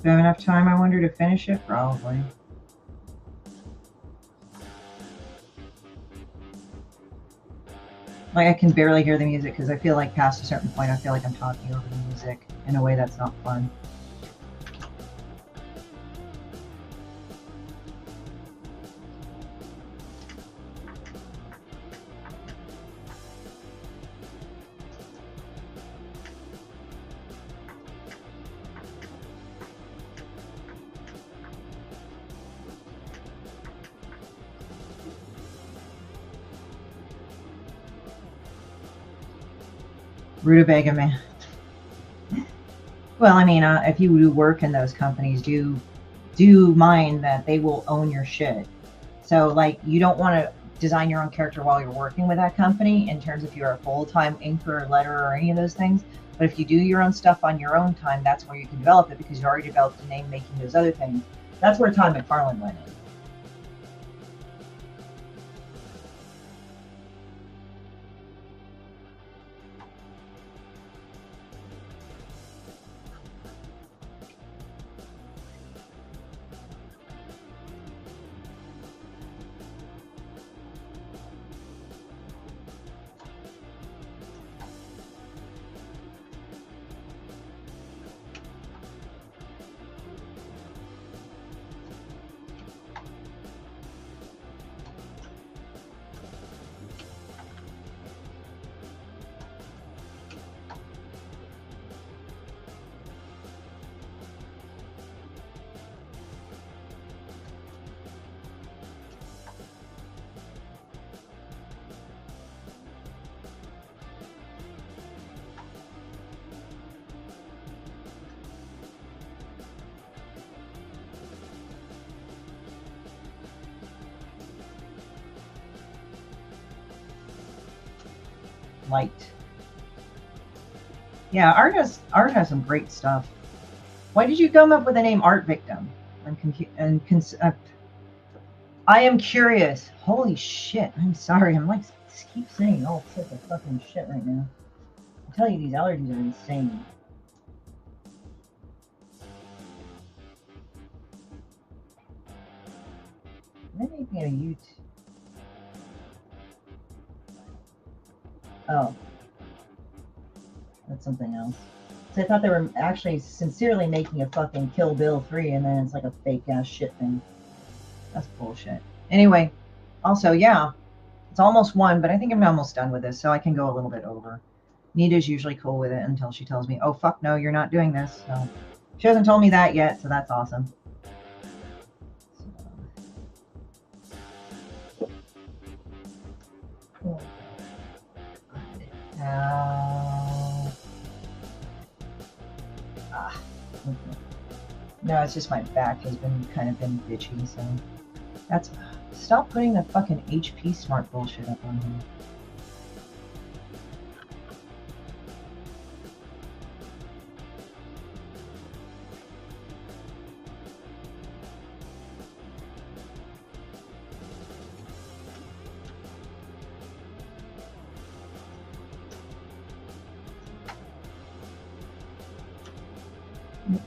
Do I have enough time, I wonder, to finish it? Probably. Like, I can barely hear the music because I feel like past a certain point, I feel like I'm talking over the music in a way that's not fun. Rutabaga Man. Well, I mean, if you do work in those companies, do mind that they will own your shit. So, like, you don't want to design your own character while you're working with that company in terms of you're a full-time inker or letterer or any of those things. But if you do your own stuff on your own time, that's where you can develop it because you already developed a name making those other things. That's where Todd McFarlane went in. Light. Yeah, art has some great stuff. Why did you come up with the name Art Victim? I am curious. Holy shit! I'm sorry. I'm like keep saying all sorts of fucking shit right now. I tell you, these allergies are insane. Am I making a YouTube? Oh. That's something else. So I thought they were actually sincerely making a fucking Kill Bill 3 and then it's like a fake ass shit thing. That's bullshit. Anyway, also, yeah, it's almost 1, but I think I'm almost done with this, so I can go a little bit over. Nita's usually cool with it until she tells me, oh, fuck no, you're not doing this. So she hasn't told me that yet, so that's awesome. No, it's just my back has been kind of been bitchy, so that's. Stop putting the fucking HP smart bullshit up on here.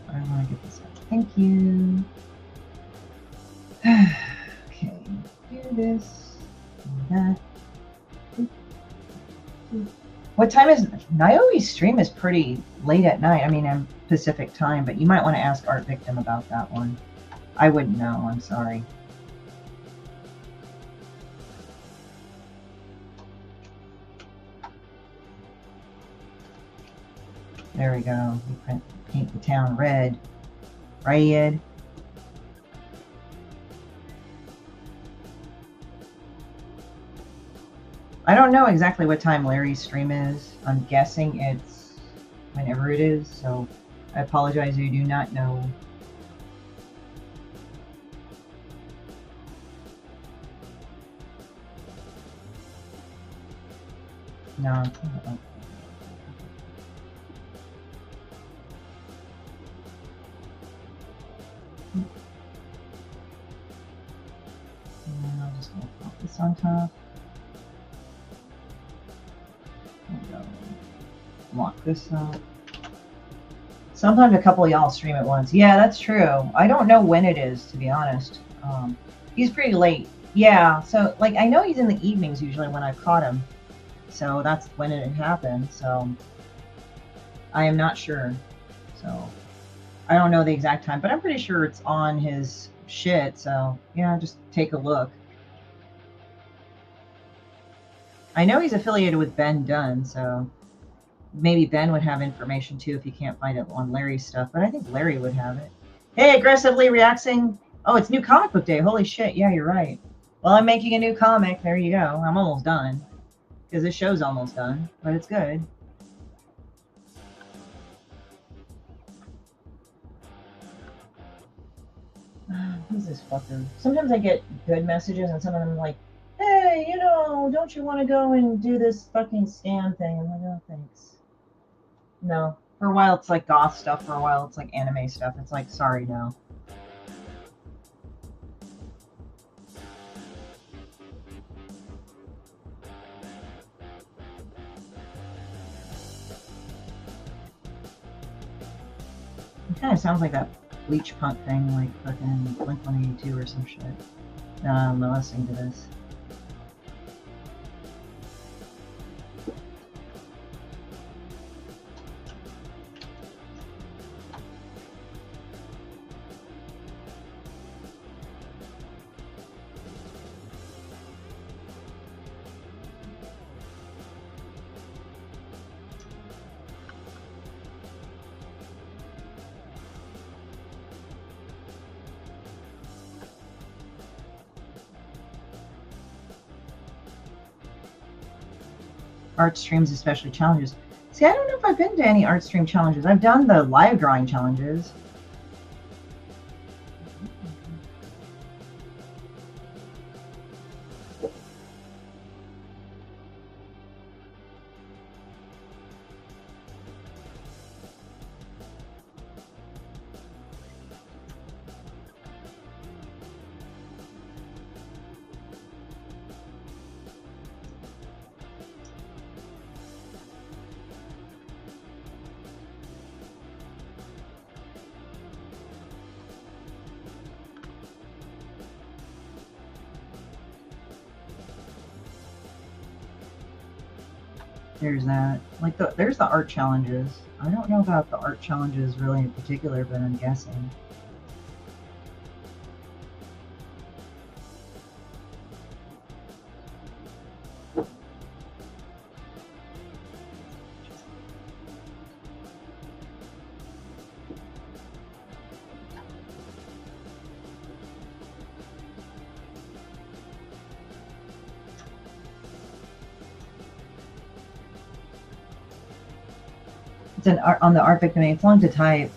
I want to get this out. Thank you. Okay, do this, do that. What time is Naomi's stream? Is pretty late at night. I mean, in Pacific time, but you might want to ask Art Victim about that one. I wouldn't know. I'm sorry. There we go. We paint the town red. Right, Ed? I don't know exactly what time Larry's stream is. I'm guessing it's whenever it is, so I apologize, I do not know. No. And I'll just pop this on top. Lock this up. Sometimes a couple of y'all stream at once. Yeah, that's true. I don't know when it is, to be honest. He's pretty late. Yeah, so like I know he's in the evenings usually when I've caught him. So that's when it happened. So I am not sure. So I don't know the exact time, but I'm pretty sure it's on his shit. So yeah, just take a look. I know he's affiliated with Ben Dunn, so maybe Ben would have information too if you can't find it on Larry's stuff, but I think Larry would have it. Hey, aggressively reacting. Oh, it's new comic book day. Holy shit. Yeah, you're right. Well, I'm making a new comic. There you go. I'm almost done. Because this show's almost done, but it's good. Who's this fucker? Sometimes I get good messages and some of them are like, hey, you know, don't you want to go and do this fucking scan thing? I'm like, oh, thanks. No. For a while, it's like goth stuff. For a while, it's like anime stuff. It's like, sorry, no. It kind of sounds like that Bleach Punk thing, like fucking Blink-182 or some shit. No, I'm not listening to this. Art streams, especially challenges. See, I don't know if I've been to any art stream challenges. I've done the live drawing challenges. There's that. Like, there's the art challenges. I don't know about the art challenges really in particular, but I'm guessing. It's an art on the art victim. It's long to type.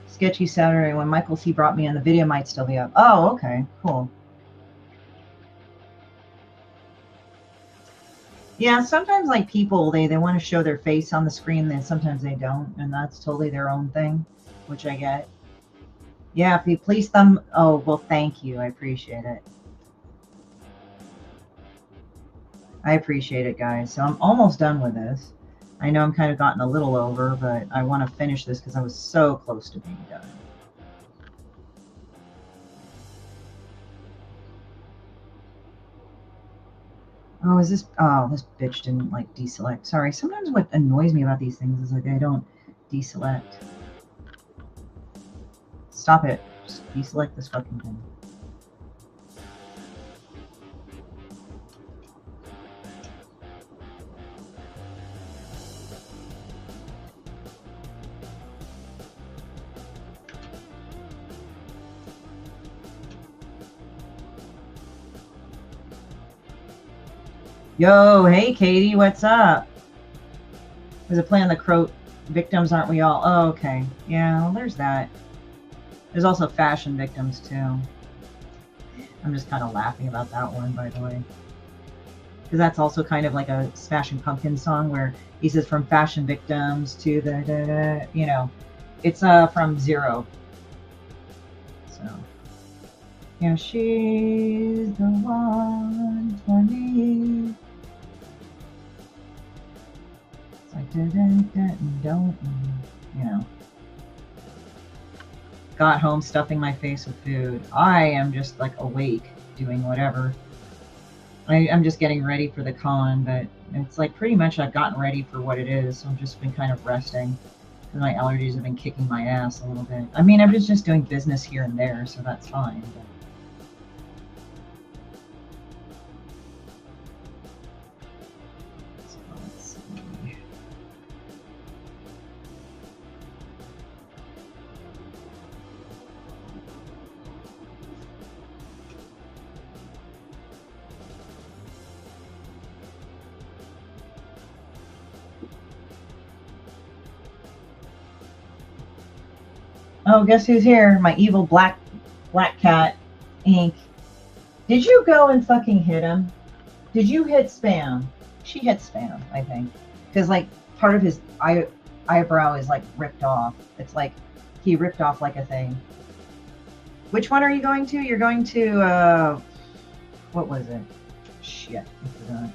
Sketchy Saturday. When Michael C. brought me in, the video might still be up. Oh, okay, cool. Yeah, sometimes like people, they want to show their face on the screen, then sometimes they don't, and that's totally their own thing, which I get. Yeah, if you please oh, well, thank you. I appreciate it. I appreciate it, guys. So I'm almost done with this. I know I'm kind of gotten a little over, but I want to finish this because I was so close to being done. Oh, is this? Oh, this bitch didn't like deselect. Sorry. Sometimes what annoys me about these things is like I don't deselect. Stop it. Just deselect this fucking thing. Yo, hey Katie, what's up? There's a play on the Croat. Victims, aren't we all? Oh, okay. Yeah, well, there's that. There's also fashion victims too. I'm just kind of laughing about that one, by the way. Because that's also kind of like a Smashing Pumpkins song where he says from fashion victims to the, you know, it's from Zero. So, yeah, she's the one for me. It's like, don't, you know. Got home stuffing my face with food. I am just like awake doing whatever. I'm just getting ready for the con, but it's like pretty much I've gotten ready for what it is. So I've just been kind of resting because my allergies have been kicking my ass a little bit. I mean, I'm just doing business here and there, so that's fine. But... So let's see. Oh, guess who's here? My evil black cat, Ink. Did you go and fucking hit him? Did you hit spam? She hit spam, I think. Because, like, part of his eyebrow is, like, ripped off. It's like he ripped off, like, a thing. Which one are you going to? You're going to, what was it? Shit, I forgot.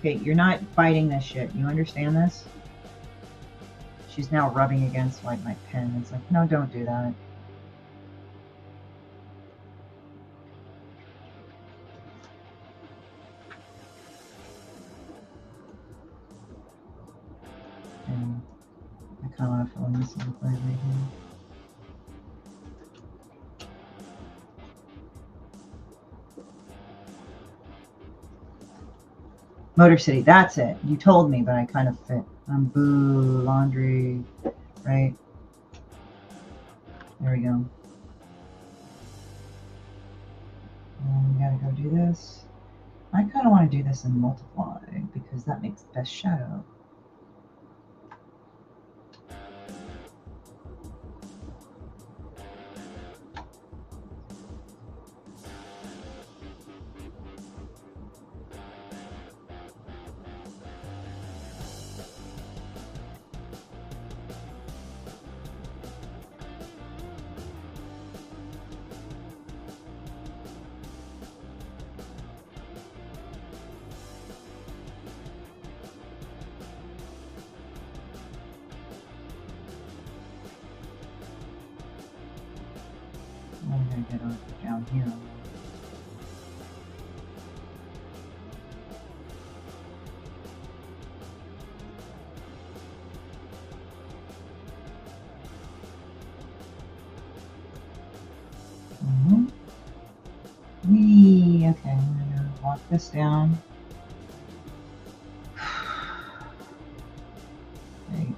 Okay, you're not biting this shit. You understand this? She's now rubbing against, like, my pen. It's like, no, don't do that. And I kind of want to fill in this little part right here. Motor City, that's it. You told me, but I kind of fit. Boo, laundry, right? There we go. And we gotta go do this. I kind of want to do this in multiply because that makes the best shadow. I'm gonna get over down here. Okay, I'm gonna walk this down. Okay.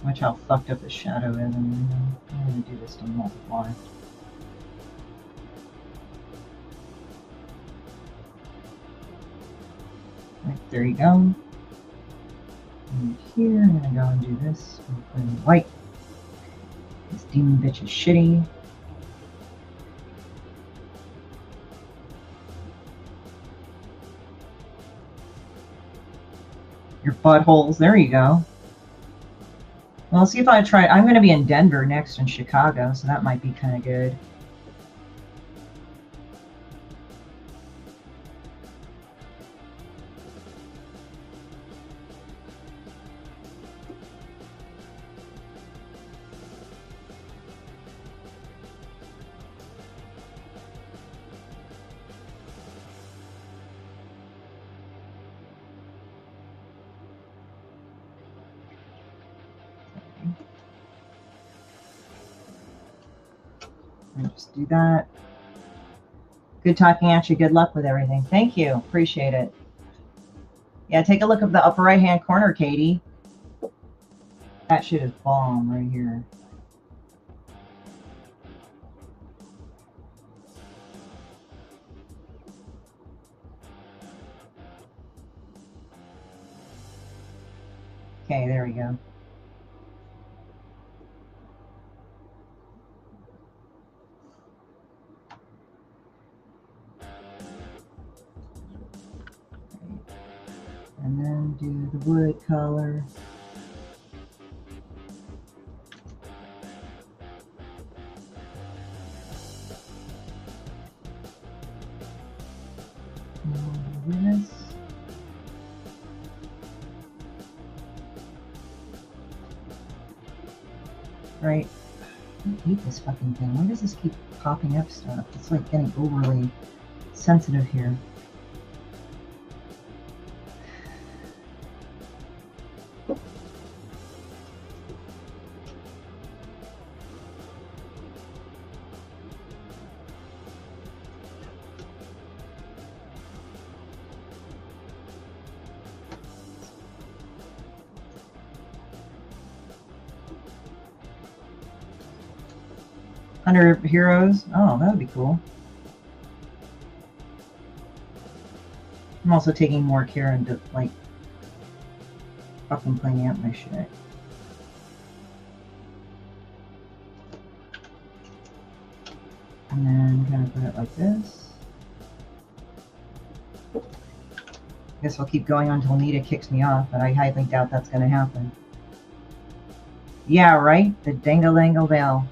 Watch how fucked up the shadow is. I'm gonna do this to multiply. Right, there you go. And here, I'm gonna go and do this. I'm put in white. This DemonBitch is shitty. Your buttholes. There you go. Well, I'll see if I try. I'm going to be in Denver next and Chicago, so that might be kind of good. Just do that. Good talking at you. Good luck with everything. Thank you. Appreciate it. Yeah, take a look at the upper right-hand corner, Katie. That shit is bomb right here. Okay, there we go. And then do the wood color. And this. Right. I hate this fucking thing. Why does this keep popping up stuff? It's like getting overly sensitive here. Under heroes? Oh, that would be cool. I'm also taking more care into, like, fucking cleaning up my shit. And then kind of put it like this. I guess I'll keep going until Nita kicks me off, but I highly doubt that's going to happen. Yeah, right? The dangle-dangle bell.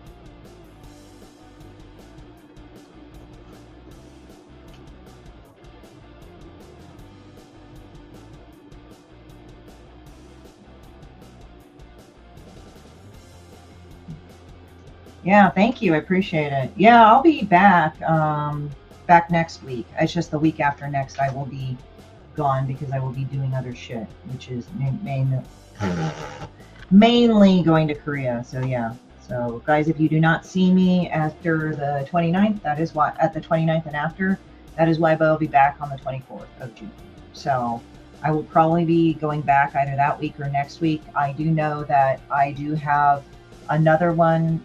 Yeah, thank you. I appreciate it. Yeah, I'll be back back next week. It's just the week after next I will be gone because I will be doing other shit, which is mainly going to Korea. So yeah. So guys, if you do not see me after the 29th, that is why, at the 29th and after, that is why I'll be back on the 24th of June. So I will probably be going back either that week or next week. I do know that I do have another one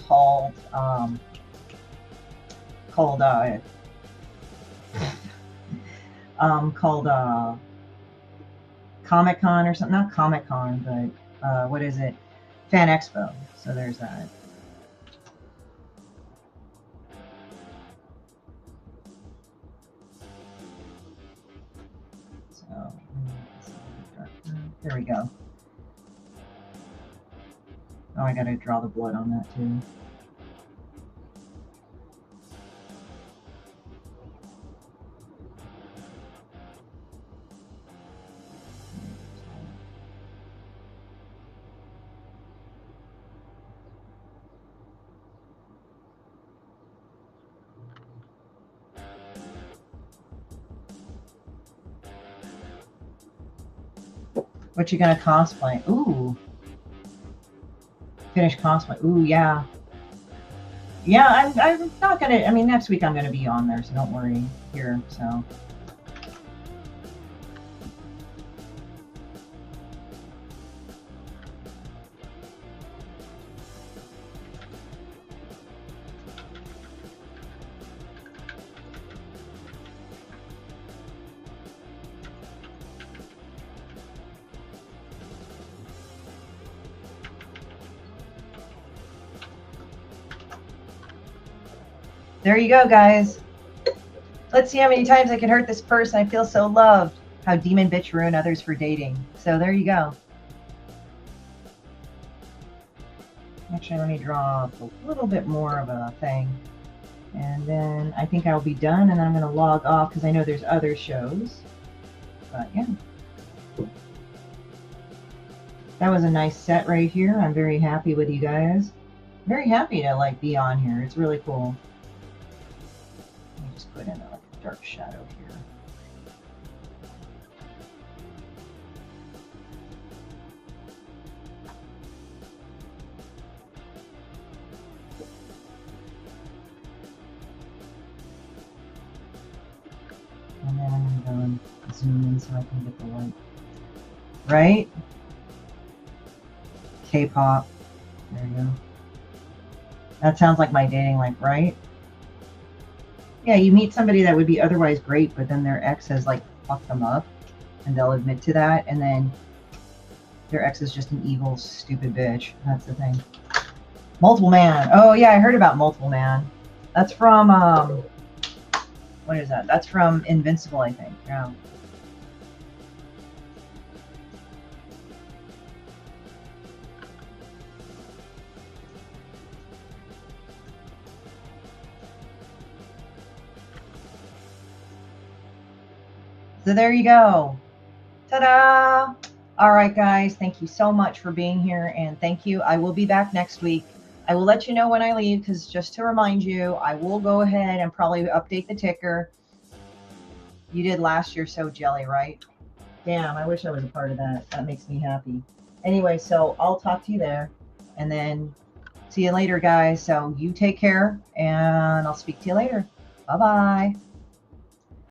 called Comic-Con or something. Not Comic-Con, but what is it? Fan Expo. So there's that. So there we go. Oh, I gotta draw the blood on that too. What you gonna cosplay? Ooh. Finish cosplay. Ooh, yeah. Yeah, I'm not gonna, I mean, next week I'm gonna be on there, so don't worry here, so. There you go, guys. Let's see how many times I can hurt this person. I feel so loved. How DemonBitch ruin others for dating. So there you go. Actually, let me draw up a little bit more of a thing. And then I think I'll be done, and then I'm going to log off because I know there's other shows. But yeah. That was a nice set right here. I'm very happy with you guys. Very happy to like be on here. It's really cool. Let me just put in a dark shadow here. And then I'm going to go and zoom in so I can get the light. Right? K-pop. There you go. That sounds like my dating life, right? Yeah, you meet somebody that would be otherwise great, but then their ex has like fucked them up, and they'll admit to that, and then their ex is just an evil, stupid bitch. That's the thing. Multiple Man. Oh yeah, I heard about Multiple Man. That's from what is that? That's from Invincible, I think. Yeah. So there you go. Ta-da! All right, guys. Thank you so much for being here, and thank you. I will be back next week. I will let you know when I leave, because just to remind you, I will go ahead and probably update the ticker. You did last year, so jelly, right? Damn, I wish I was a part of that. That makes me happy. Anyway, so I'll talk to you there, and then see you later, guys. So you take care, and I'll speak to you later. Bye-bye.